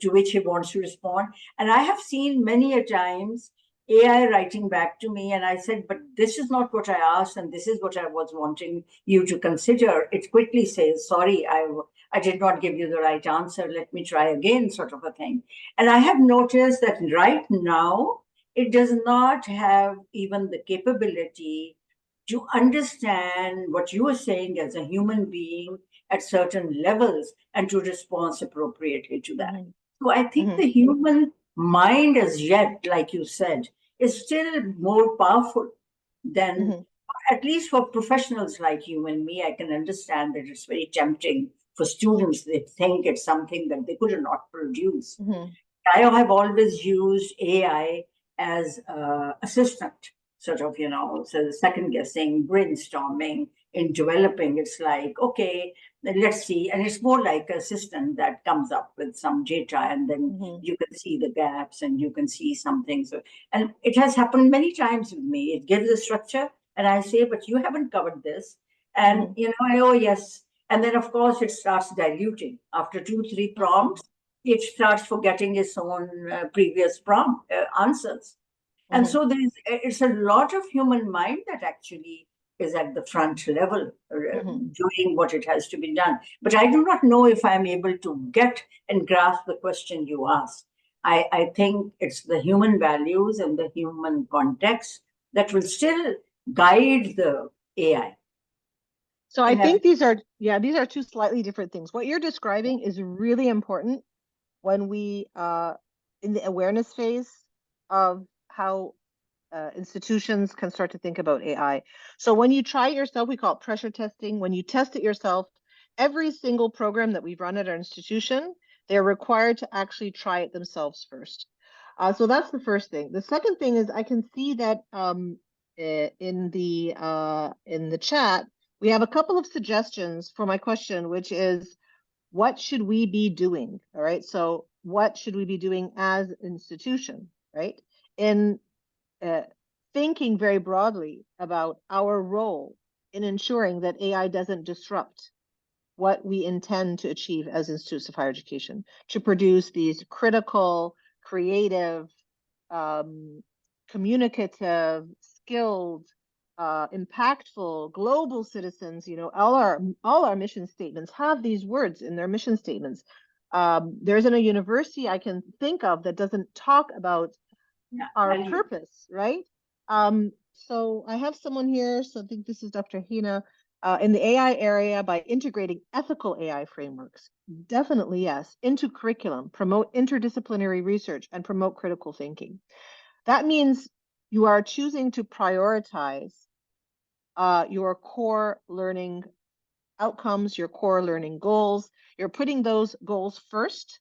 which it wants to respond. And I have seen many a times AI writing back to me, and I said, but this is not what I asked, and this is what I was wanting you to consider. It quickly says, sorry, I did not give you the right answer. Let me try again, sort of a thing. And I have noticed that right now, it does not have even the capability to understand what you are saying as a human being at certain levels and to respond appropriately to that. So I think the human mind, as yet, like you said, is still more powerful than, at least for professionals like you and me. I can understand that it's very tempting for students. They think it's something that they could not produce. I have always used AI as assistant, sort of, so second guessing, brainstorming, in developing. It's like, okay, then let's see. And it's more like a system that comes up with some data, and then you can see the gaps and you can see something. So, and it has happened many times with me. It gives a structure, and I say, but you haven't covered this. And, oh, yes. And then, of course, it starts diluting. After 2, 3 prompts, it starts forgetting its own previous prompt answers. And so it's a lot of human mind that actually is at the front level doing what it has to be done. But I do not know if I'm able to get and grasp the question you asked. I think it's the human values and the human context that will still guide the AI. So I think these are two slightly different things. What you're describing is really important when we in the awareness phase of how institutions can start to think about AI. So when you try it yourself, we call it pressure testing. When you test it yourself, every single program that we've run at our institution, they're required to actually try it themselves first. So that's the first thing. The second thing is I can see that in the chat, we have a couple of suggestions for my question, which is, what should we be doing? All right. So what should we be doing as an institution, right? In thinking very broadly about our role in ensuring that AI doesn't disrupt what we intend to achieve as institutes of higher education, to produce these critical, creative, communicative, skilled, impactful global citizens. All our mission statements have these words in their mission statements. There isn't a university I can think of that doesn't talk about our purpose, right? So I have someone here, so I think this is Dr. Hina, in the AI area by integrating ethical AI frameworks. Definitely, yes, into curriculum, promote interdisciplinary research, and promote critical thinking. That means you are choosing to prioritize your core learning outcomes, your core learning goals. You're putting those goals first,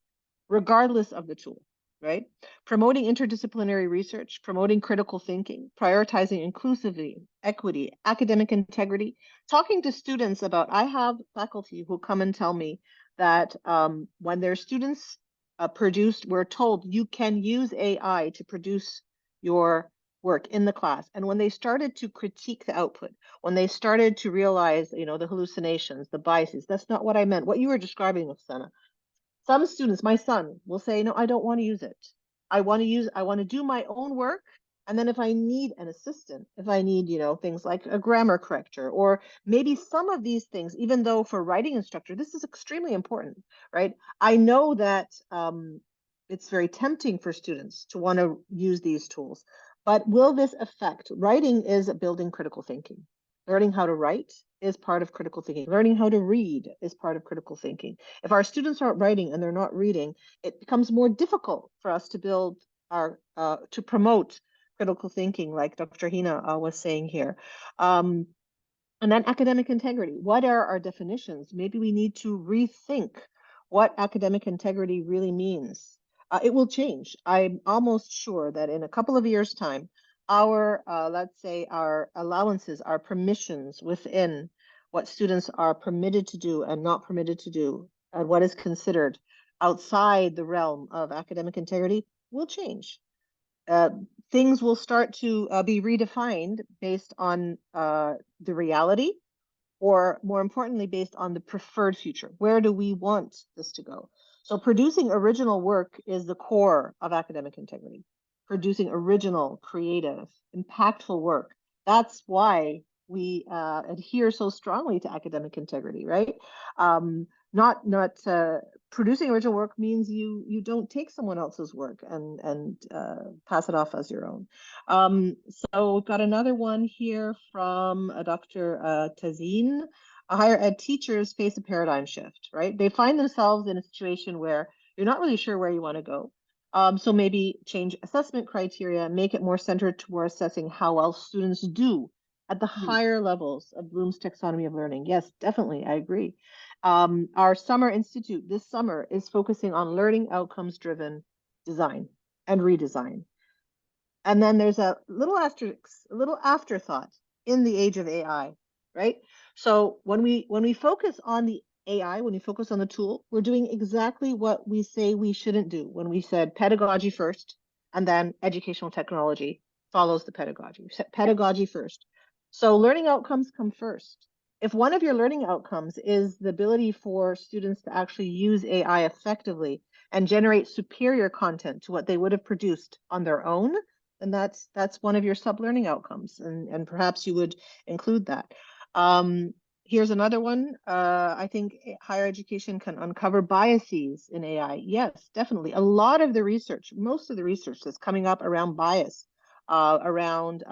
regardless of the tool, right? Promoting interdisciplinary research, promoting critical thinking, prioritizing inclusivity, equity, academic integrity, talking to students about, I have faculty who come and tell me that when their students we're told you can use AI to produce your work in the class. And when they started to critique the output, when they started to realize, the hallucinations, the biases, that's not what I meant. What you were describing, Oksana, some students, my son, will say, no, I don't want to use it. I want to do my own work. And then if I need an assistant, if I need, things like a grammar corrector, or maybe some of these things, even though for writing instructor, this is extremely important, right? I know that it's very tempting for students to want to use these tools, but will this affect? Writing is building critical thinking. Learning how to write is part of critical thinking. Learning how to read is part of critical thinking. If our students aren't writing and they're not reading, it becomes more difficult for us to build to promote critical thinking, like Dr. Hina was saying here. And then academic integrity. What are our definitions? Maybe we need to rethink what academic integrity really means. It will change. I'm almost sure that in a couple of years' time, our, let's say, our allowances, our permissions within what students are permitted to do and not permitted to do, and what is considered outside the realm of academic integrity will change. Things will start to be redefined based on the reality, or more importantly, based on the preferred future. Where do we want this to go? So producing original work is the core of academic integrity. Producing original, creative, impactful work. That's why we adhere so strongly to academic integrity, right? Not producing original work means you don't take someone else's work and pass it off as your own. So we've got another one here from Dr. Tazeen. Higher ed teachers face a paradigm shift, right? They find themselves in a situation where you're not really sure where you want to go. So maybe change assessment criteria, make it more centered toward assessing how well students do at the higher levels of Bloom's taxonomy of learning. Yes, definitely, I agree. Our summer institute this summer is focusing on learning outcomes driven design and redesign. And then there's a little asterisk, a little afterthought in the age of AI, right? So when we focus on the AI, when we focus on the tool, we're doing exactly what we say we shouldn't do when we said pedagogy first, and then educational technology follows the pedagogy. Pedagogy first. So learning outcomes come first. If one of your learning outcomes is the ability for students to actually use AI effectively and generate superior content to what they would have produced on their own, and that's one of your sub-learning outcomes, and perhaps you would include that. Here's another one. I think higher education can uncover biases in AI. Yes, definitely. A lot of the research, most of the research that's coming up around bias, around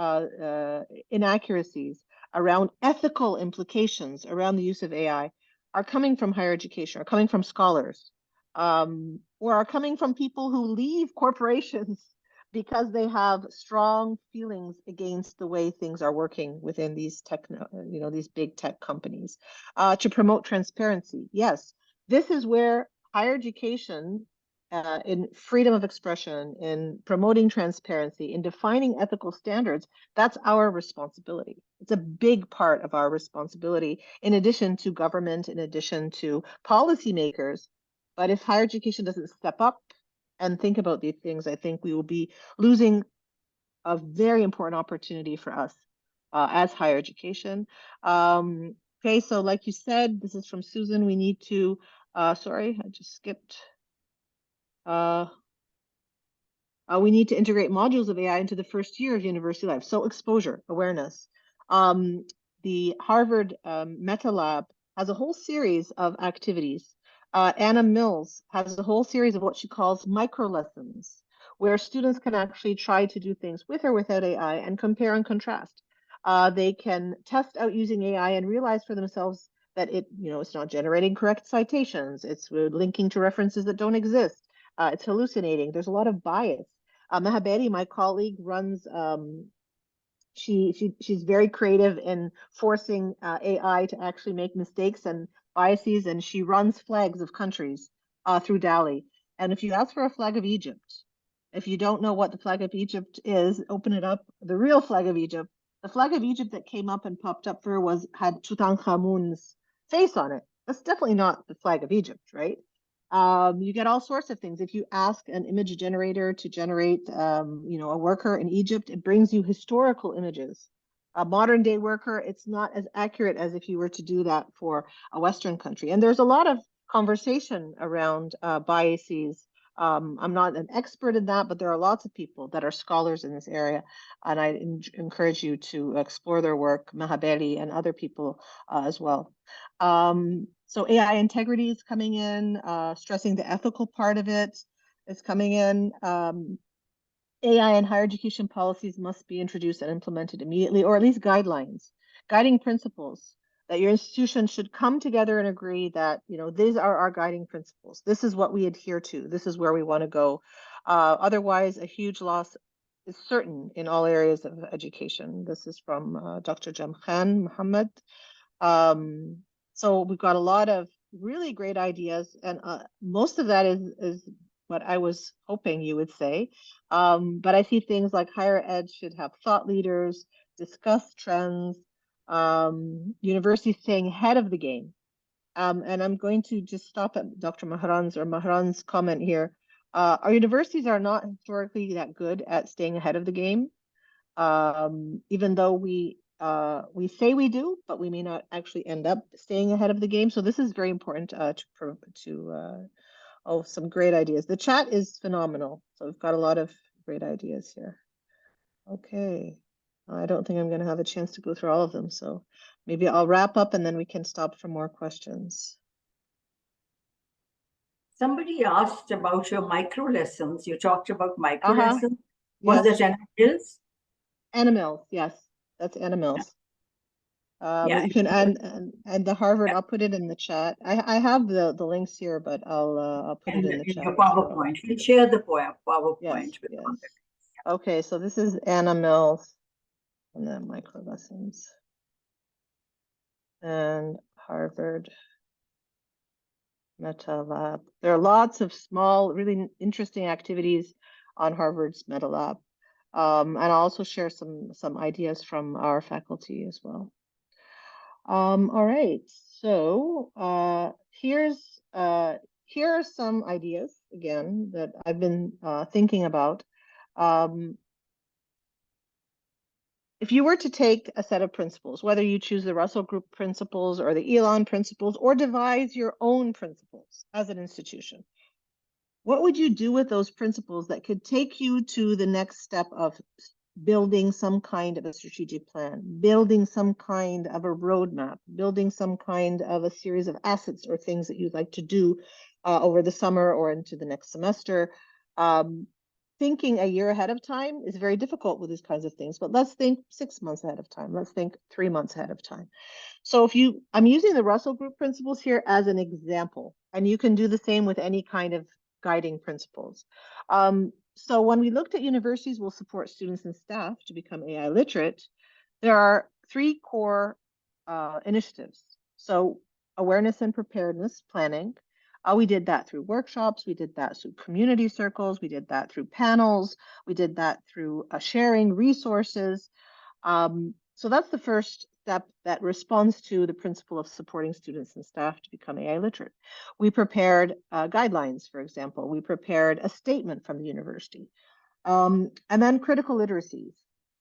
inaccuracies, around ethical implications around the use of AI are coming from higher education, are coming from scholars, or are coming from people who leave corporations because they have strong feelings against the way things are working within these these big tech companies. To promote transparency, yes, this is where higher education, in freedom of expression, in promoting transparency, in defining ethical standards, that's our responsibility. It's a big part of our responsibility, in addition to government, in addition to policymakers. But if higher education doesn't step up and think about these things, I think we will be losing a very important opportunity for us as higher education. Okay, so like you said, this is from Susan. We need to, sorry, I just skipped. We need to integrate modules of AI into the first year of university life. So exposure, awareness. The Harvard Meta Lab has a whole series of activities. Anna Mills has a whole series of what she calls micro lessons, where students can actually try to do things with or without AI and compare and contrast. They can test out using AI and realize for themselves that it's not generating correct citations. It's linking to references that don't exist. It's hallucinating. There's a lot of bias. Mahabedi, my colleague, runs She's very creative in forcing AI to actually make mistakes and biases, and she runs flags of countries through DALI. And if you ask for a flag of Egypt, if you don't know what the flag of Egypt is, open it up. The real flag of Egypt, the flag of Egypt that came up and popped up for her had Tutankhamun's face on it. That's definitely not the flag of Egypt, right? You get all sorts of things. If you ask an image generator to generate, a worker in Egypt, it brings you historical images. A modern day worker, it's not as accurate as if you were to do that for a Western country. And there's a lot of conversation around biases. I'm not an expert in that, but there are lots of people that are scholars in this area. And I encourage you to explore their work, Mahabeli and other people as well. So AI integrity is coming in, stressing the ethical part of it is coming in. AI and higher education policies must be introduced and implemented immediately, or at least guidelines, guiding principles that your institution should come together and agree that, these are our guiding principles. This is what we adhere to. This is where we want to go. Otherwise, a huge loss is certain in all areas of education. This is from Dr. Jamkhan Mohammed. So we've got a lot of really great ideas, and most of that is what I was hoping you would say. But I see things like higher ed should have thought leaders, discuss trends, universities staying ahead of the game. And I'm going to just stop at Dr. Mahran's comment here. Our universities are not historically that good at staying ahead of the game, even though we say we do, but we may not actually end up staying ahead of the game. So this is very important some great ideas. The chat is phenomenal. So we've got a lot of great ideas here. Okay. I don't think I'm going to have a chance to go through all of them. So maybe I'll wrap up and then we can stop for more questions. Somebody asked about your micro lessons. You talked about micro lessons. Was Yes. that animals? Animals, yes. That's animals. But you can and the Harvard, I'll put it in the chat. I have the links here, but I'll put it in the chat. Your PowerPoint. We'll share the PowerPoint. Yes. Okay, so this is Anna Mills and then micro lessons and Harvard Meta Lab. There are lots of small, really interesting activities on Harvard's Meta Lab. And I'll also share some ideas from our faculty as well. All right, so here are some ideas again that I've been thinking about. If you were to take a set of principles, whether you choose the Russell Group principles or the Elon principles, or devise your own principles as an institution, what would you do with those principles that could take you to the next step of building some kind of a strategic plan, building some kind of a roadmap, building some kind of a series of assets or things that you'd like to do over the summer or into the next semester? Thinking a year ahead of time is very difficult with these kinds of things, but let's think 6 months ahead of time. Let's think 3 months ahead of time. So I'm using the Russell Group principles here as an example, and you can do the same with any kind of guiding principles. So when we looked at universities will support students and staff to become AI literate, there are 3 core initiatives. So awareness and preparedness planning. We did that through workshops. We did that through community circles. We did that through panels. We did that through sharing resources. So that's the first step that responds to the principle of supporting students and staff to become AI literate. We prepared guidelines, for example. We prepared a statement from the university. And then critical literacies.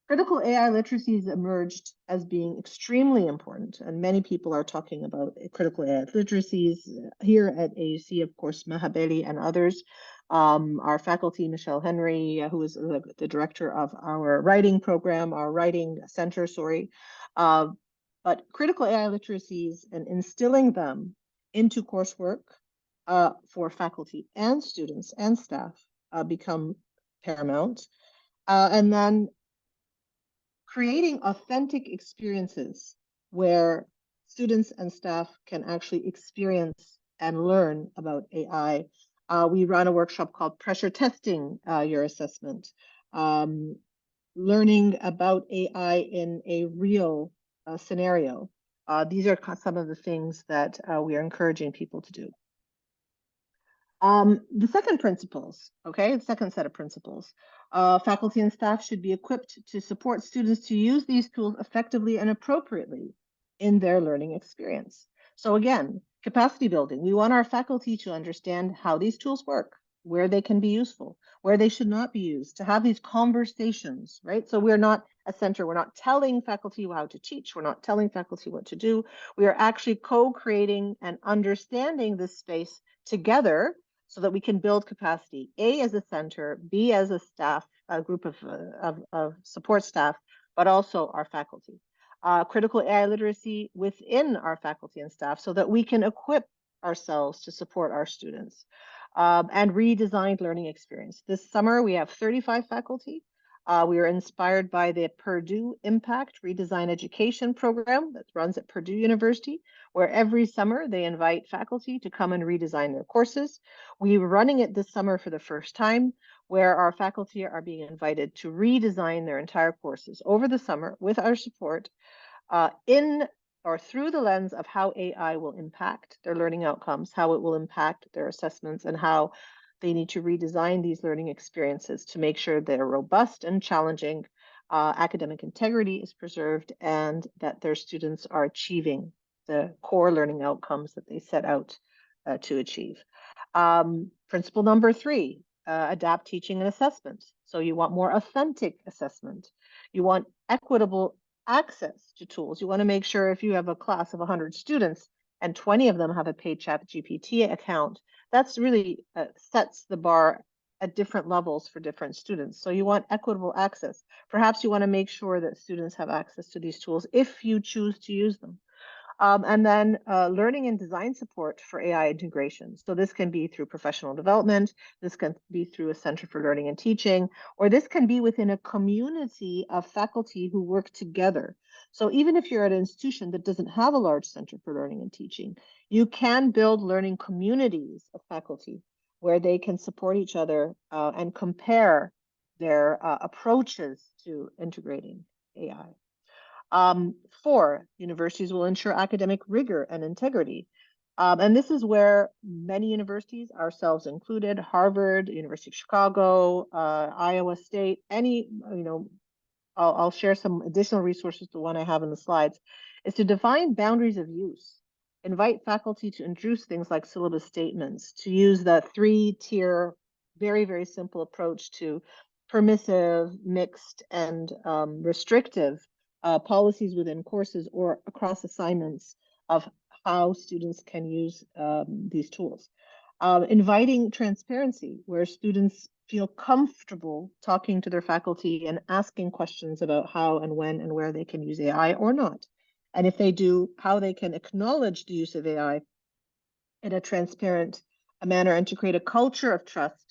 Critical AI literacies emerged as being extremely important, and many people are talking about critical AI literacies here at AUC, of course, Mahabeli and others. Our faculty, Michelle Henry, who is the director of our writing program, our writing center, sorry. But critical AI literacies and instilling them into coursework for faculty and students and staff become paramount. And then creating authentic experiences where students and staff can actually experience and learn about AI. We run a workshop called Pressure Testing Your Assessment. learning about AI in a real scenario. These are some of the things that we are encouraging people to do. The second principles, okay, the second set of principles. Faculty and staff should be equipped to support students to use these tools effectively and appropriately in their learning experience. So again, capacity building. We want our faculty to understand how these tools work, where they can be useful, where they should not be used, to have these conversations, right? So we're not a center, we're not telling faculty how to teach, we're not telling faculty what to do. We are actually co-creating and understanding this space together so that we can build capacity, A, as a center, B, as a staff, a group of support staff, but also our faculty. Critical AI literacy within our faculty and staff so that we can equip ourselves to support our students. And redesigned learning experience. This summer, we have 35 faculty. We are inspired by the Purdue Impact Redesign Education Program that runs at Purdue University, where every summer they invite faculty to come and redesign their courses. We're running it this summer for the first time, where our faculty are being invited to redesign their entire courses over the summer with our support in or through the lens of how AI will impact their learning outcomes, how it will impact their assessments, and how they need to redesign these learning experiences to make sure they're robust and challenging, academic integrity is preserved, and that their students are achieving the core learning outcomes that they set out to achieve. Principle number 3, adapt teaching and assessment. So you want more authentic assessment. You want equitable access to tools. You want to make sure if you have a class of 100 students and 20 of them have a paid ChatGPT account, that's really sets the bar at different levels for different students. So you want equitable access. Perhaps you want to make sure that students have access to these tools if you choose to use them. And then learning and design support for AI integration. So this can be through professional development, this can be through a Center for Learning and Teaching, or this can be within a community of faculty who work together. So even if you're at an institution that doesn't have a large Center for Learning and Teaching, you can build learning communities of faculty where they can support each other and compare their approaches to integrating AI. 4, universities will ensure academic rigor and integrity. And this is where many universities, ourselves included, Harvard, University of Chicago, Iowa State, any, I'll share some additional resources, the one I have in the slides, is to define boundaries of use. Invite faculty to introduce things like syllabus statements, to use the 3-tier, very, very simple approach to permissive, mixed, and restrictive policies within courses or across assignments of how students can use these tools. Inviting transparency, where students feel comfortable talking to their faculty and asking questions about how and when and where they can use AI or not. And if they do, how they can acknowledge the use of AI in a transparent manner and to create a culture of trust.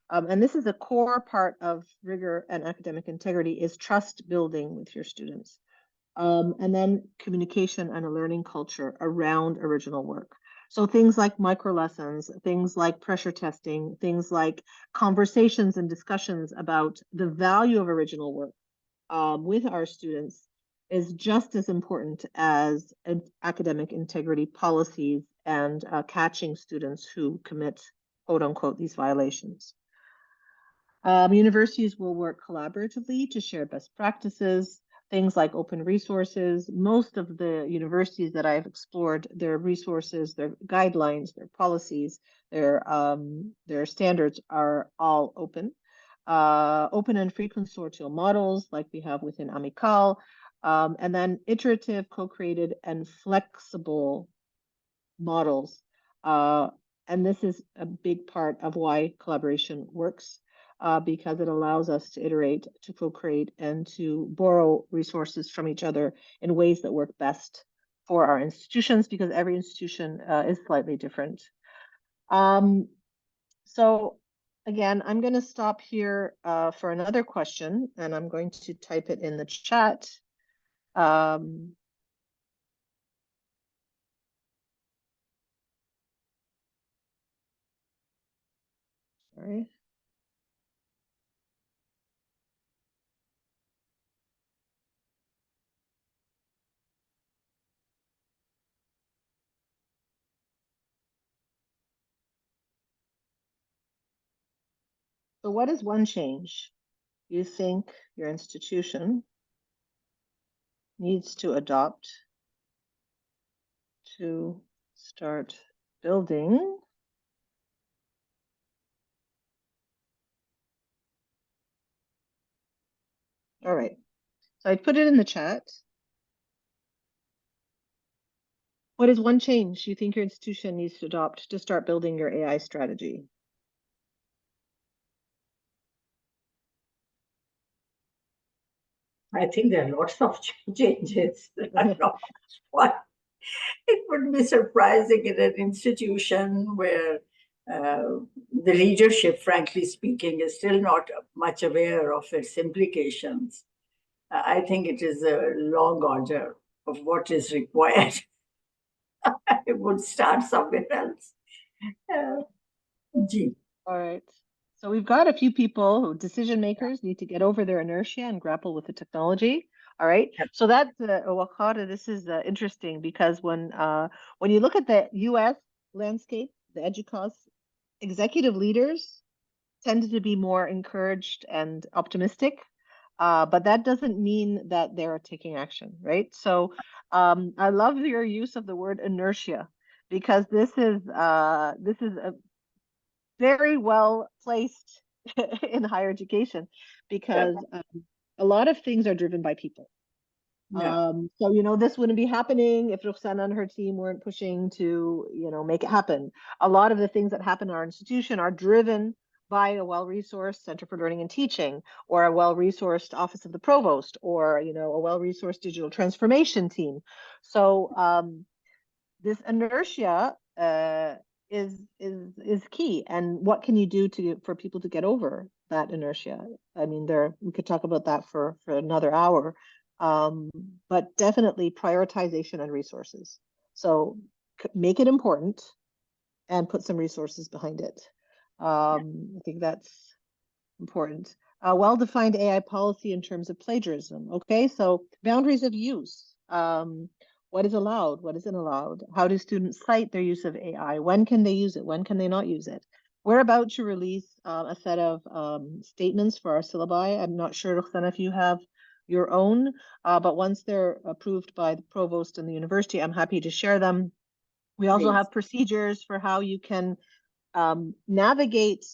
And this is a core part of rigor and academic integrity, is trust building with your students. And then communication and a learning culture around original work. So things like micro lessons, things like pressure testing, things like conversations and discussions about the value of original work with our students is just as important as academic integrity policies and catching students who commit, quote unquote, these violations. Universities will work collaboratively to share best practices, things like open resources. Most of the universities that I've explored, their resources, their guidelines, their policies, their standards are all open. Open and free consortial models like we have within Amical, and then iterative, co-created, and flexible models. And this is a big part of why collaboration works. Because it allows us to iterate, to co-create, and to borrow resources from each other in ways that work best for our institutions, because every institution is slightly different. So again, I'm going to stop here for another question, and I'm going to type it in the chat. Sorry. So what is one change you think your institution needs to adopt to start building all right, so I put it in the chat. What is one change you think your institution needs to adopt to start building your AI strategy? I think there are lots of changes. What? It would be surprising in an institution where the leadership, frankly speaking, is still not much aware of its implications. I think it is a long order of what is required. I would start somewhere else. Uh, Gee. All right. So we've got a few people who decision makers need to get over their inertia and grapple with the technology. All right. So that's Wakata. This is interesting because when you look at the U.S. landscape, the EDUCAUSE executive leaders tended to be more encouraged and optimistic, but that doesn't mean that they're taking action, right? So I love your use of the word inertia because this is a very well placed in higher education because a lot of things are driven by people. Yeah. So, you know, this wouldn't be happening if Roxana and her team weren't pushing to, you know, make it happen. A lot of the things that happen in our institution are driven by a well-resourced Center for Learning and Teaching, or a well-resourced Office of the Provost, or, you know, a well-resourced digital transformation team. So this inertia is key. And what can you do for people to get over that inertia? I mean, we could talk about that for another hour, but definitely prioritization and resources. So make it important and put some resources behind it. I think that's important. Well-defined AI policy in terms of plagiarism. Okay, so boundaries of use. What is allowed? What isn't allowed? How do students cite their use of AI? When can they use it? When can they not use it? We're about to release a set of statements for our syllabi. I'm not sure, Roxana, if you have your own, but once they're approved by the provost and the university, I'm happy to share them. We also have procedures for how you can navigate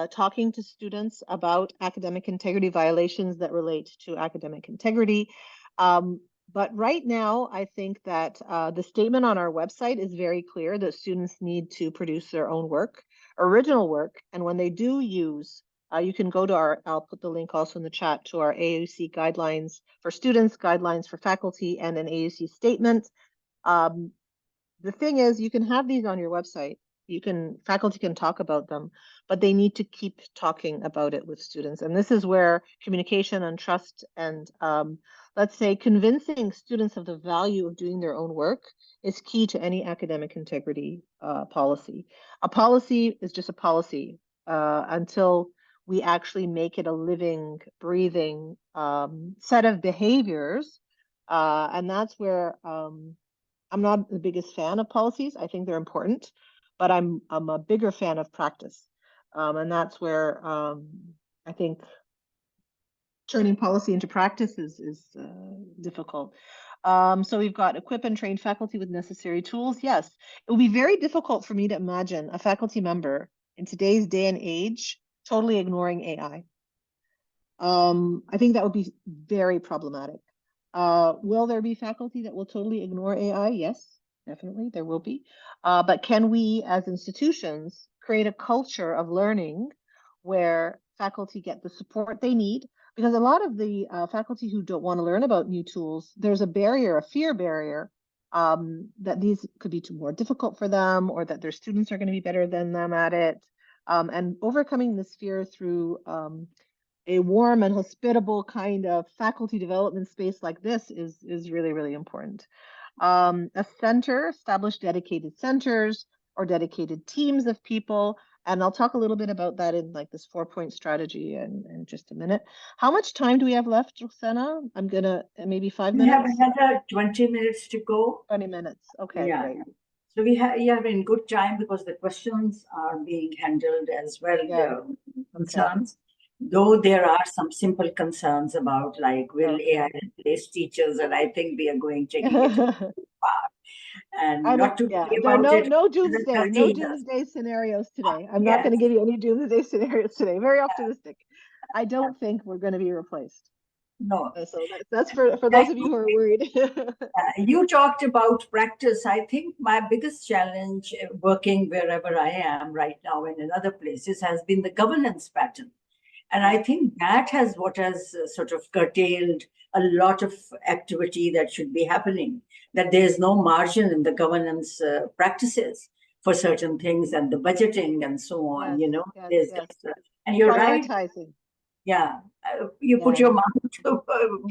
talking to students about academic integrity violations that relate to academic integrity. But right now, I think that the statement on our website is very clear that students need to produce their own work, original work. And when they do use, you can go to I'll put the link also in the chat to our AUC guidelines for students, guidelines for faculty, and an AUC statement. The thing is, you can have these on your website. Faculty can talk about them, but they need to keep talking about it with students. And this is where communication and trust and let's say convincing students of the value of doing their own work is key to any academic integrity policy. A policy is just a policy until we actually make it a living, breathing set of behaviors. And that's where I'm not the biggest fan of policies. I think they're important, but I'm a bigger fan of practice. And that's where I think turning policy into practice is difficult. So we've got equip and train faculty with necessary tools. Yes, it will be very difficult for me to imagine a faculty member in today's day and age totally ignoring AI. I think that would be very problematic. Will there be faculty that will totally ignore AI? Yes, definitely, there will be. But can we, as institutions, create a culture of learning where faculty get the support they need? Because a lot of the faculty who don't want to learn about new tools, there's a barrier, a fear barrier, that these could be too more difficult for them, or that their students are going to be better than them at it. And overcoming this fear through a warm and hospitable kind of faculty development space like this is really, really important. A center, establish dedicated centers or dedicated teams of people. And I'll talk a little bit about that in like this 4-point strategy in just a minute. How much time do we have left, Roxana? I'm gonna, maybe 5 We have minutes? another 20 minutes to go. 20 minutes. Okay, Yeah. great. So we have in good time because the questions are being handled as well, Yeah. concerns. Though there are some simple concerns about, like, will AI Okay. replace teachers? And I think we are taking it too far. And I don't, not to yeah, worry there are about it no in the doomsday, 30 no years. doomsday scenarios today. I'm not going Yes. to give you any doomsday scenarios today. Very optimistic. I don't think we're going to be replaced. No. So that's for Yeah, those of you who are worried. you talked about practice. I think my biggest challenge working wherever I am right now and in other places has been the governance pattern. And I Yeah, think that has what has sort of curtailed a lot of activity that should be happening, that there's no margin in the governance practices for certain things and the budgeting and so on, yes, you know, yes, there's yes. just, and you're right. Prioritizing. Yeah. You put Yeah, your mouth,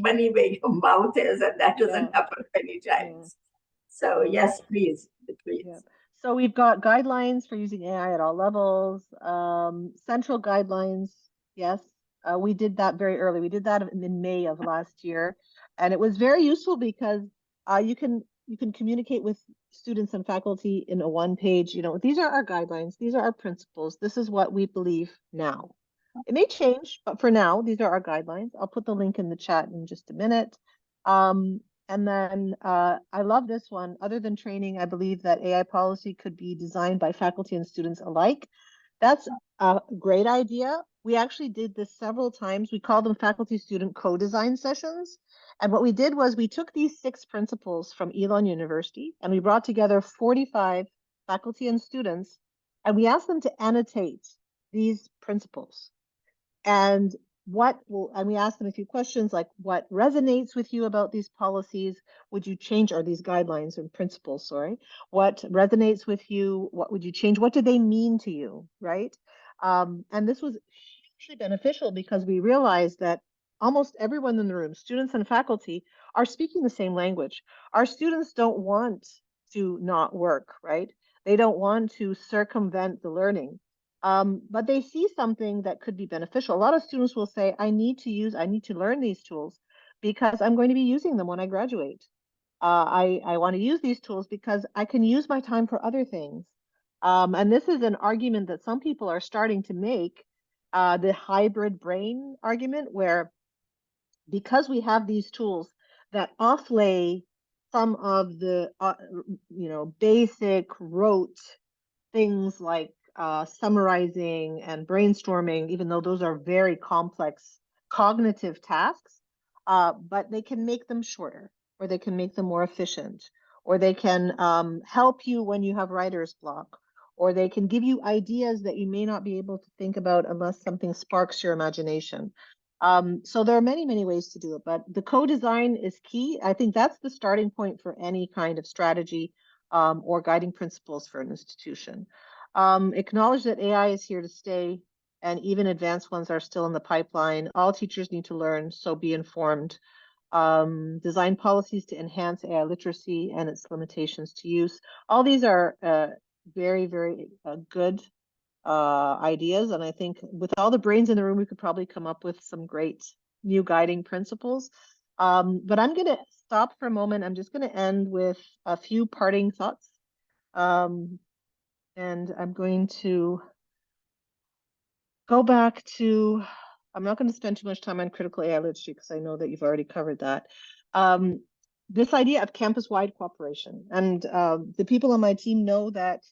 money where your mouth is, and that yeah, doesn't happen many yeah. times. So, So yes, please, yeah. please. So we've got guidelines for using AI at all levels. Central guidelines, yes. We did that very early. We did that in May of last year, and it was very useful because you can communicate with students and faculty in a one page. You know, these are our guidelines. These are our principles. This is what we believe now. It may change, but for now, these are our guidelines. I'll put the link in the chat in just a minute. And then I love this one. Other than training, I believe that AI policy could be designed by faculty and students alike. That's a great idea. We actually did this several times. We call them faculty student co-design sessions. And what we did was we took these 6 principles from Elon University and we brought together 45 faculty and students, and we asked them to annotate these principles. And and we asked them a few questions like, what resonates with you about these policies? Would you change, or these guidelines and principles, sorry, what resonates with you? What would you change? What do they mean to you, right? And this was hugely beneficial because we realized that almost everyone in the room, students and faculty, are speaking the same language. Our students don't want to not work, right? They don't want to circumvent the learning. But they see something that could be beneficial. A lot of students will say, I need to learn these tools because I'm going to be using them when I graduate. I want to use these tools because I can use my time for other things. And this is an argument that some people are starting to make, the hybrid brain argument, where because we have these tools that offlay some of the basic rote things like summarizing and brainstorming, even though those are very complex cognitive tasks, but they can make them shorter, or they can make them more efficient, or they can help you when you have writer's block, or they can give you ideas that you may not be able to think about unless something sparks your imagination. So there are many, many ways to do it, but the co-design is key. I think that's the starting point for any kind of strategy or guiding principles for an institution. Acknowledge that AI is here to stay, and even advanced ones are still in the pipeline. All teachers need to learn, so be informed. Design policies to enhance AI literacy and its limitations to use. All these are very, very good ideas. And I think with all the brains in the room, we could probably come up with some great new guiding principles. But I'm going to stop for a moment. I'm just going to end with a few parting thoughts. And I'm going to go back to, I'm not going to spend too much time on critical AI literacy because I know that you've already covered that. This idea of campus-wide cooperation. And the people on my team know that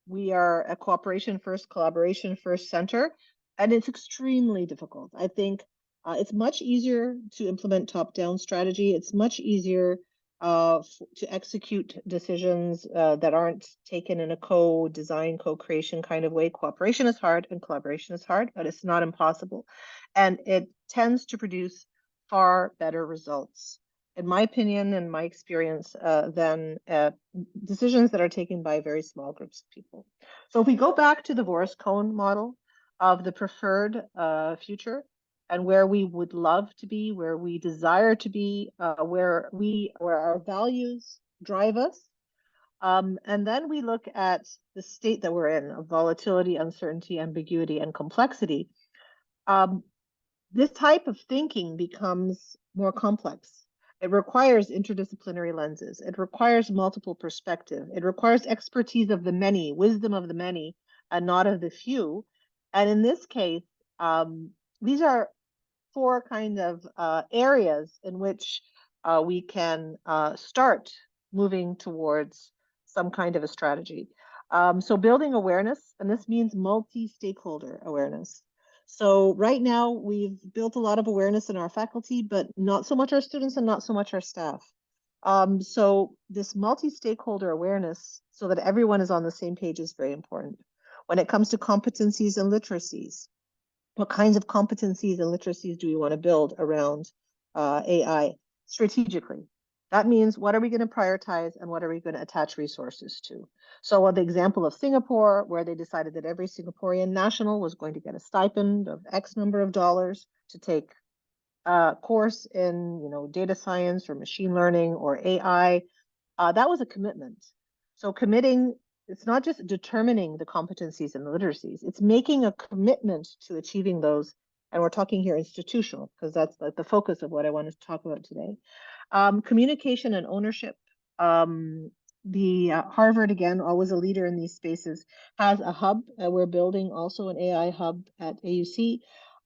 we are a cooperation first, collaboration first center, and it's extremely difficult. I think it's much easier to implement top-down strategy. It's much easier to execute decisions that aren't taken in a co-design, co-creation kind of way. Cooperation is hard and collaboration is hard, but it's not impossible. And it tends to produce far better results, in my opinion and my experience, than decisions that are taken by very small groups of people. So if we go back to the Voris-Cohn model of the preferred future, and where we would love to be, where we desire to be, where our values drive us. And then we look at the state that we're in of volatility, uncertainty, ambiguity, and complexity. This type of thinking becomes more complex. It requires interdisciplinary lenses. It requires multiple perspective. It requires expertise of the many, wisdom of the many, and not of the few. And in this case, These are four kind of areas in which we can start moving towards some kind of a strategy. So building awareness, and this means multi-stakeholder awareness. So right now we've built a lot of awareness in our faculty, but not so much our students and not so much our staff. So this multi-stakeholder awareness so that everyone is on the same page is very important. When it comes to competencies and literacies, what kinds of competencies and literacies do we want to build around AI strategically? That means what are we going to prioritize and what are we going to attach resources to? So the example of Singapore, where they decided that every Singaporean national was going to get a stipend of X number of dollars to take a course in, data science or machine learning or AI, that was a commitment. So committing, it's not just determining the competencies and the literacies, it's making a commitment to achieving those. And we're talking here institutional, because that's the focus of what I want to talk about today. Communication and ownership. The Harvard, again, always a leader in these spaces, has a hub. We're building also an AI hub at AUC.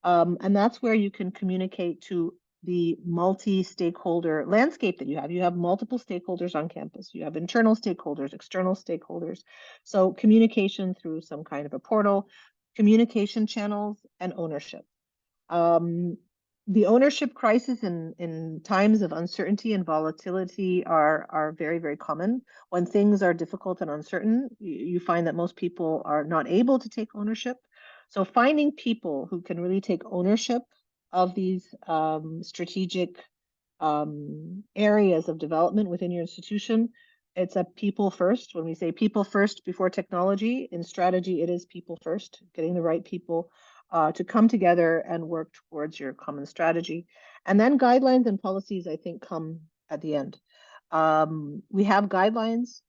And that's where you can communicate to the multi-stakeholder landscape that you have. You have multiple stakeholders on campus. You have internal stakeholders, external stakeholders. So communication through some kind of a portal, communication channels, and ownership. The ownership crisis in times of uncertainty and volatility are very, very common. When things are difficult and uncertain, you find that most people are not able to take ownership. So finding people who can really take ownership of these strategic areas of development within your institution, it's a people first. When we say people first before technology, in strategy, it is people first, getting the right people to come together and work towards your common strategy. And then guidelines and policies, I think, come at the end. We have guidelines.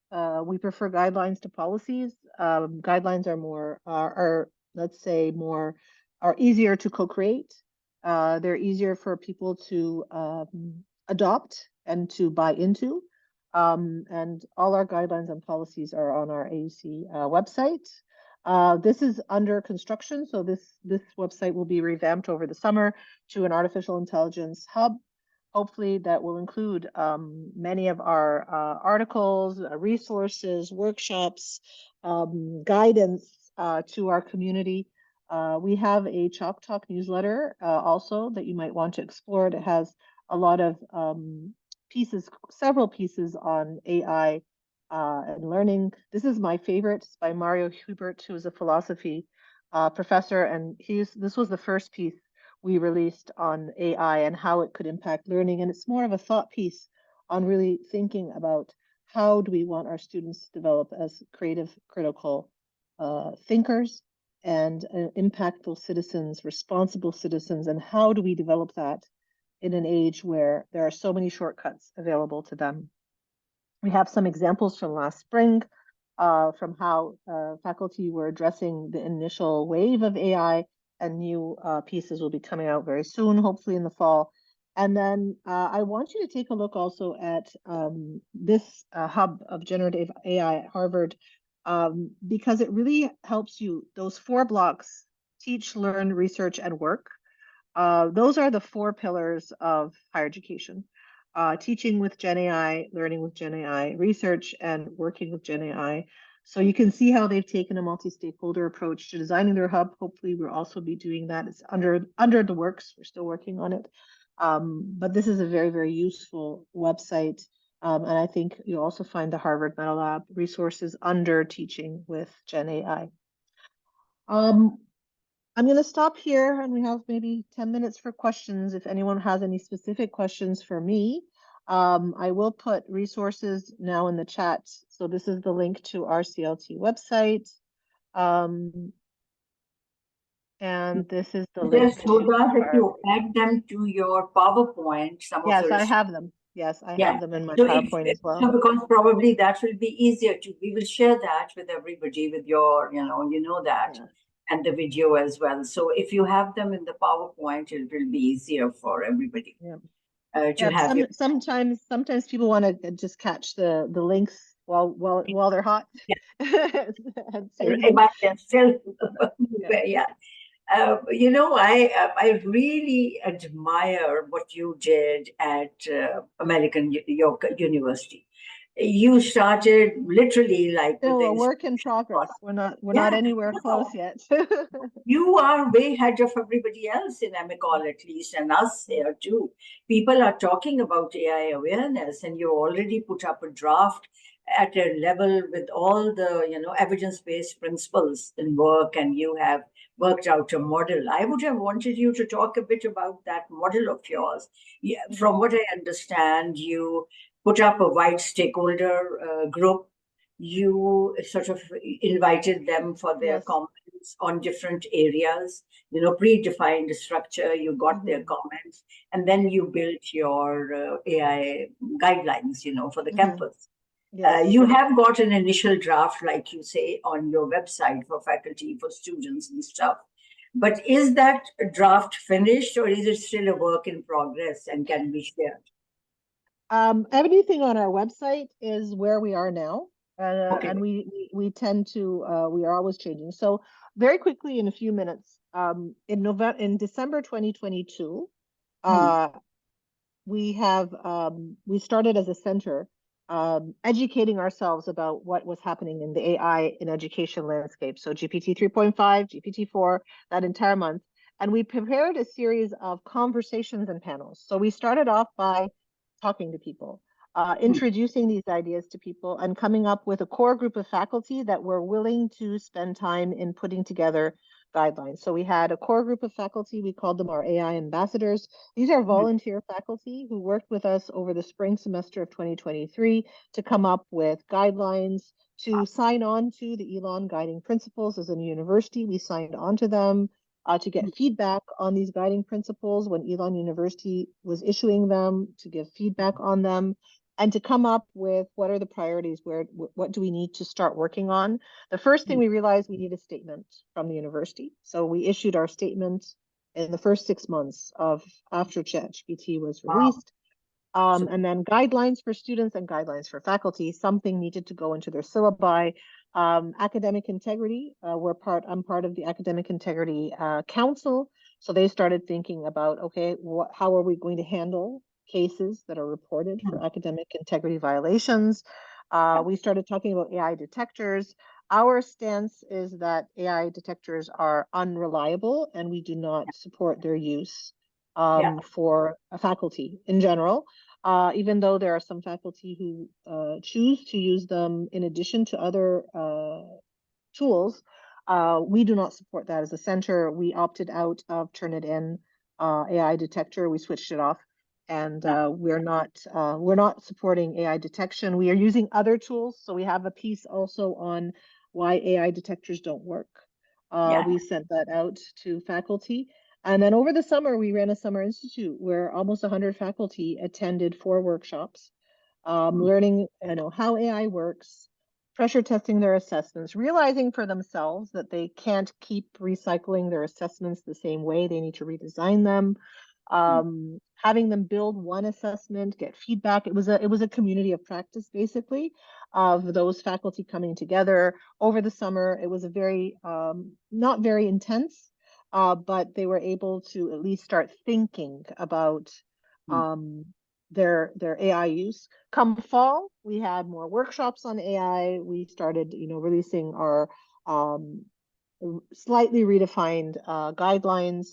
We prefer guidelines to policies. Guidelines are more, let's say, are easier to co-create. They're easier for people to adopt and to buy into. And all our guidelines and policies are on our AUC website. This is under construction, so this website will be revamped over the summer to an artificial intelligence hub. Hopefully that will include many of our articles, resources, workshops, guidance to our community. We have a Chalk Talk newsletter also that you might want to explore. It has a lot of pieces, several pieces on AI and learning. This is my favorite. It's by Mario Hubert, who is a philosophy professor, and this was the first piece we released on AI and how it could impact learning. And it's more of a thought piece on really thinking about how do we want our students to develop as creative, critical thinkers and impactful citizens, responsible citizens, and how do we develop that in an age where there are so many shortcuts available to them. We have some examples from last spring from how faculty were addressing the initial wave of AI, and new pieces will be coming out very soon, hopefully in the fall. And then I want you to take a look also at this hub of generative AI at Harvard, because it really helps you, those 4 blocks, teach, learn, research, and work. Those are the 4 pillars of higher education. Teaching with GenAI, learning with GenAI, research, and working with GenAI. So you can see how they've taken a multi-stakeholder approach to designing their hub. Hopefully we'll also be doing that. It's under the works. We're still working on it. But this is a very, very useful website. And I think you'll also find the Harvard Meta Lab resources under teaching with GenAI. I'm going to stop here, and we have maybe 10 minutes for questions. If anyone has any specific questions for me, I will put resources now in the chat. So this is the link to our CLT website. And this is the link Just to Huda, if our... you add them to your PowerPoint, some of Yes, the I have them. Yes, I have them in my So PowerPoint as well. so because probably that will be easier to, we will share that with everybody with your, that, and the video as well. So if you have them in the PowerPoint, it will be easier for everybody. To have sometimes people want to just catch the links while they're hot. But still, I really admire what you did at American York University. You started literally like with Still the a work in progress. We're not yeah, anywhere close no, yet. you are way ahead of everybody else in Amicol, at least, and us here too. People are talking about AI awareness, and you already put up a draft at a level with all the evidence-based principles in work, and you have worked out a model. I would have wanted you to talk a bit about that model of yours. Yeah, Mhm. from what I understand, you put up a wide stakeholder group. You sort of invited them for their Yes. comments on different areas, predefined structure. You got their Hmm. comments, and then you built your AI guidelines, for the Hmm. campus. Yes. You have got an initial draft, like you say, on your website for faculty, for students, and stuff. But is that draft finished, or is it still a work in progress and can be shared? Everything on our website is where we are now, Okay. and we tend to we are always changing. So very quickly, in a few minutes, in December 2022, Hmm. uh, we started as a center educating ourselves about what was happening in the AI in education landscape. So GPT 3.5, GPT 4, that entire month. And we prepared a series of conversations and panels. So we started off by talking to people, Hmm. introducing these ideas to people, and coming up with a core group of faculty that were willing to spend time in putting together guidelines. So we had a core group of faculty, we called them our AI ambassadors. These are Hmm. volunteer faculty who worked with us over the spring semester of 2023 to come up with guidelines, to sign on to the Elon guiding principles. As a university, we signed on to them to get feedback on these guiding principles when Elon University was issuing them, to give feedback on them, and to come up with what are the priorities, what do we need to start working on. The first thing we realized, we need a statement from the university. So we issued our statement in the first 6 months of after ChatGPT was Wow. released. So, And then guidelines for students and guidelines for faculty. Something needed to go into their syllabi. Academic integrity. I'm part of the Academic Integrity Council. So they started thinking about, okay, how are we going to handle cases that are reported hmm. for academic integrity violations? Yeah. We started talking about AI detectors. Our stance is that AI detectors are unreliable and we do not support their use Yeah. for a faculty in general, even though there are some faculty who choose to use them in addition to other tools. We do not support that as a center. We opted out of Turnitin AI detector. We switched it off, and Yeah. we're not supporting AI detection. We are using other tools. So we have a piece also on why AI detectors don't work. Yeah. We sent that out to faculty. And then over the summer, we ran a summer institute where almost 100 faculty attended 4 workshops, Hmm. learning, how AI works, pressure testing their assessments, realizing for themselves that they can't keep recycling their assessments the same way. They need to redesign them. Having them build one assessment, get feedback. It was a community of practice, basically, of those faculty coming together over the summer. It was a very not very intense, but they were able to at least start thinking about Hmm. um, their AI use. Come fall, we had more workshops on AI. We started, releasing our um, slightly redefined guidelines.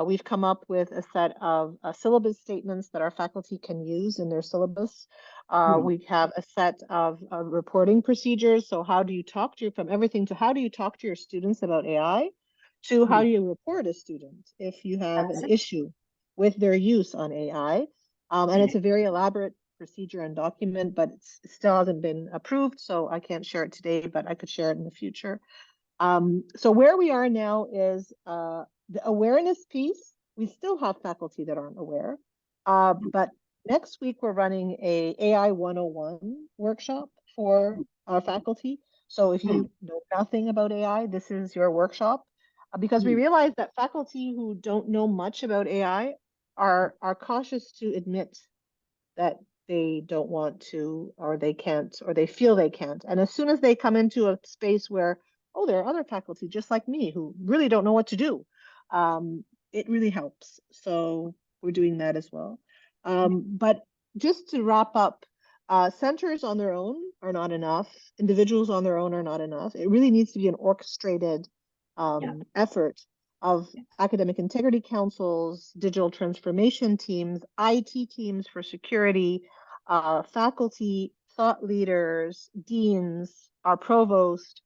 We've come up with a set of syllabus statements that our faculty can use in their syllabus. Hmm. We have a set of reporting procedures. So how do you talk to from everything to how do you talk to your students about AI to how Hmm. do you report a student if you have That's an it. issue with their use on AI. And Yeah. it's a very elaborate procedure and document, but it still hasn't been approved. So I can't share it today, but I could share it in the future. So where we are now is the awareness piece. We still have faculty that aren't aware, but next week we're running a AI 101 workshop for our faculty. So if Hmm. you know nothing about AI, this is your workshop, because we Hmm. realize that faculty who don't know much about AI are cautious to admit that they don't want to, or they can't, or they feel they can't. And as soon as they come into a space where, oh, there are other faculty just like me who really don't know what to do, it really helps. So we're doing that as well. But just to wrap up, centers on their own are not enough. Individuals on their own are not enough. It really needs to be an orchestrated effort of academic integrity councils, digital transformation teams, IT teams for security, faculty, thought leaders, deans, our provost,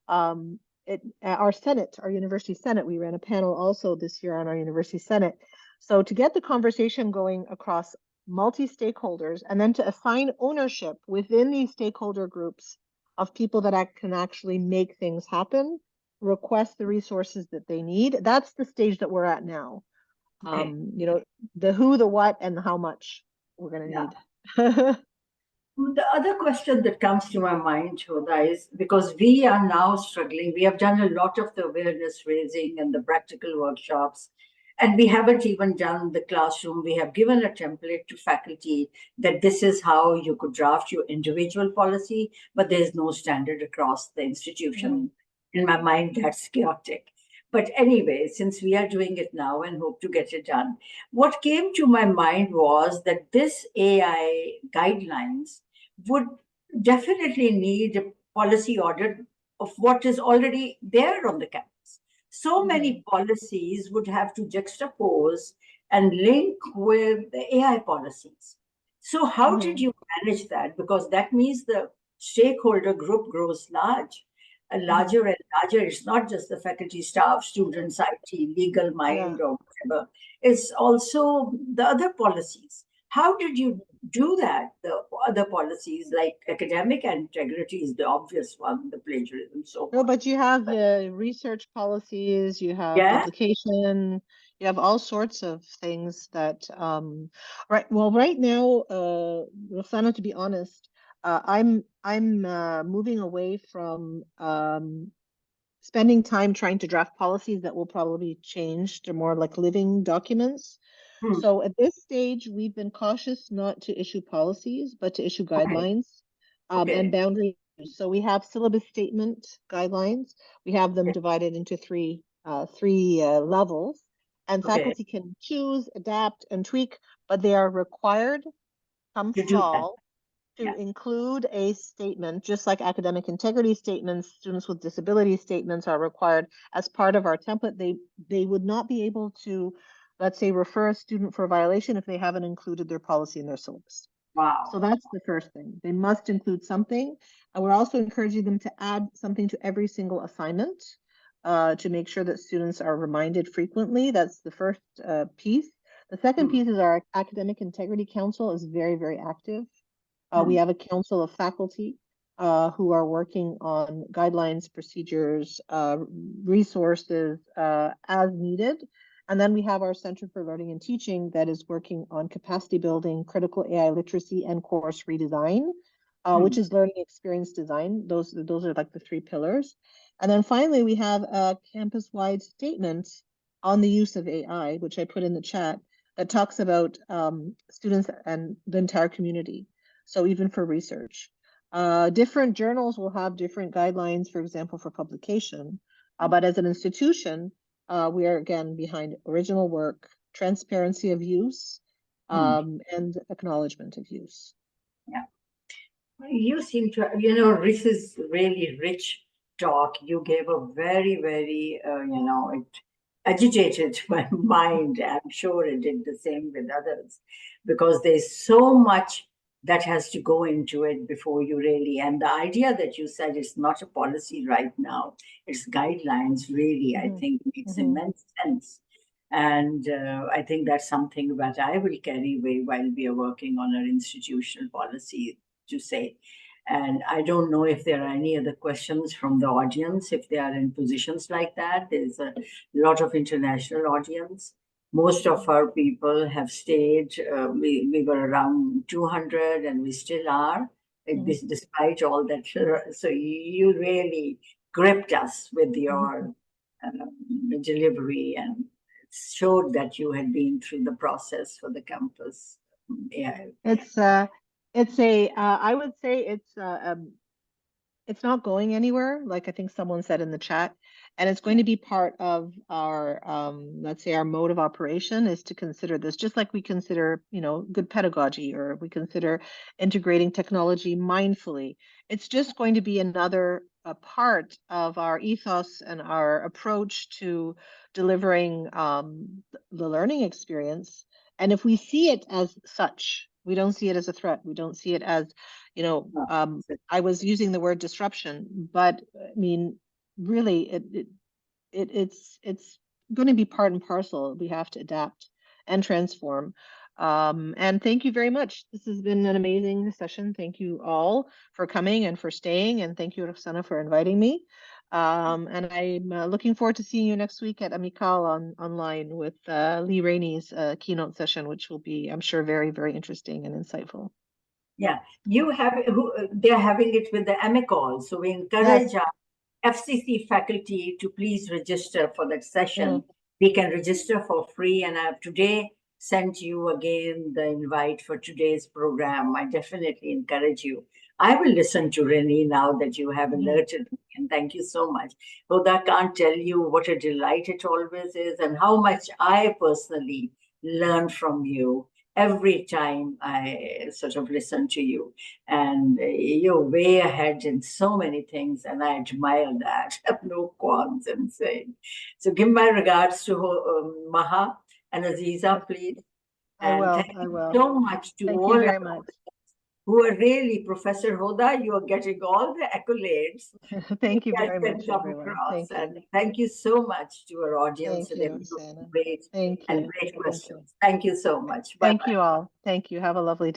our Senate, our university Senate. We ran a panel also this year on our university Senate. So to get the conversation going across multi-stakeholders, and then to assign ownership within these stakeholder groups of people that can actually make things happen, request the resources that they need. That's the stage that we're at now. Okay. You know, the who, the what, and the how much we're going to need. The other question that comes to my mind, Hoda, is because we are now struggling. We have done a lot of the awareness raising and the practical workshops, and we haven't even done the classroom. We have given a template to faculty that this is how you could draft your individual policy, but there's no standard across the institution. In my mind, that's chaotic. But anyway, since we are doing it now and hope to get it done, what came to my mind was that this AI guidelines would definitely need a policy audit of what is already there on the campus. So many policies would have to juxtapose and link with the AI policies. So, how did you manage that? Because that means the stakeholder group grows larger and larger. It's not just the faculty, staff, students, IT, legal mind, or whatever. It's also the other policies. How did you do that? The other policies like academic integrity is the obvious one, the plagiarism, so No, on. but you have the research policies, you have Yeah. publication, you have all sorts of things that, right now, Roxana, to be honest, I'm moving away from spending time trying to draft policies that will probably change to more like living documents. Hmm. So at this stage, we've been cautious not to issue policies, but to issue Okay. guidelines and boundaries. So we have syllabus statement guidelines. We have them divided into three levels, and Okay. faculty can choose, adapt, and tweak, but they are required come To do that. fall to Yeah. include a statement, just like academic integrity statements, students with disability statements are required as part of our template. They would not be able to, let's say, refer a student for a violation if they haven't included their policy in their syllabus. Wow. So that's the first thing. They must include something. And we're also encouraging them to add something to every single assignment to make sure that students are reminded frequently. That's the first piece. The second piece is our Academic Integrity Council is very, very active. We have a council of faculty who are working on guidelines, procedures, resources as needed. And then we have our Center for Learning and Teaching that is working on capacity building, critical AI literacy, and course redesign, which is learning experience design. Those are like the three pillars. And then finally, we have a campus-wide statement on the use of AI, which I put in the chat, that talks about students and the entire community. So even for research. Different journals will have different guidelines, for example, for publication. But as an institution, we are again behind original work, transparency of use, and acknowledgement of use. Yeah. You seem to, this is really rich talk. You gave a very, very, it agitated my mind. I'm sure it did the same with others because there's so much that has to go into it before you really. And the idea that you said it's not a policy right now, it's guidelines, really, I think makes immense sense. And I think that's something that I will carry away while we are working on our institutional policy to say. And I don't know if there are any other questions from the audience, if they are in positions like that. There's a lot of international audience. Most of our people have stayed. We were around 200 and we still are, despite all that. So you really gripped us with your delivery and showed that you had been through the process for the campus. Yeah. I would say it's it's not going anywhere, like I think someone said in the chat, and it's going to be part of our, let's say, our mode of operation is to consider this, just like we consider, good pedagogy, or we consider integrating technology mindfully. It's just going to be another part of our ethos and our approach to delivering the learning experience. And if we see it as such, we don't see it as a threat. We don't see it as, I was using the word disruption, but I mean, really, it's going to be part and parcel. We have to adapt and transform. And thank you very much. This has been an amazing session. Thank you all for coming and for staying, and thank you, Roxana, for inviting me. And I'm looking forward to seeing you next week at Amical online with Lee Rainey's keynote session, which will be, I'm sure, very, very interesting and insightful. Yeah, they're having it with the AMICOL. So we encourage Yes. our FCC faculty to please register for that session. We can register for free, and I've today sent you again the invite for today's program. I definitely encourage you. I will listen to Renee now that you have alerted me, and thank you so much. Hoda, can't tell you what a delight it always is, and how much I personally learn from you every time I sort of listen to you. And you're way ahead in so many things, and I admire that. I have no qualms in saying. So give my regards to Maha and Aziza, please. And thank you so much to Thank all you very much. who are really, Professor Hoda, you are getting all the accolades. Thank you very can much, come everyone. across. Thank you. And thank you so much to our audience Thank for you, their Roxana. great Thank and you. great Thank you. questions. Thank you so much. Bye-bye. Thank you all. Thank you. Have a lovely day.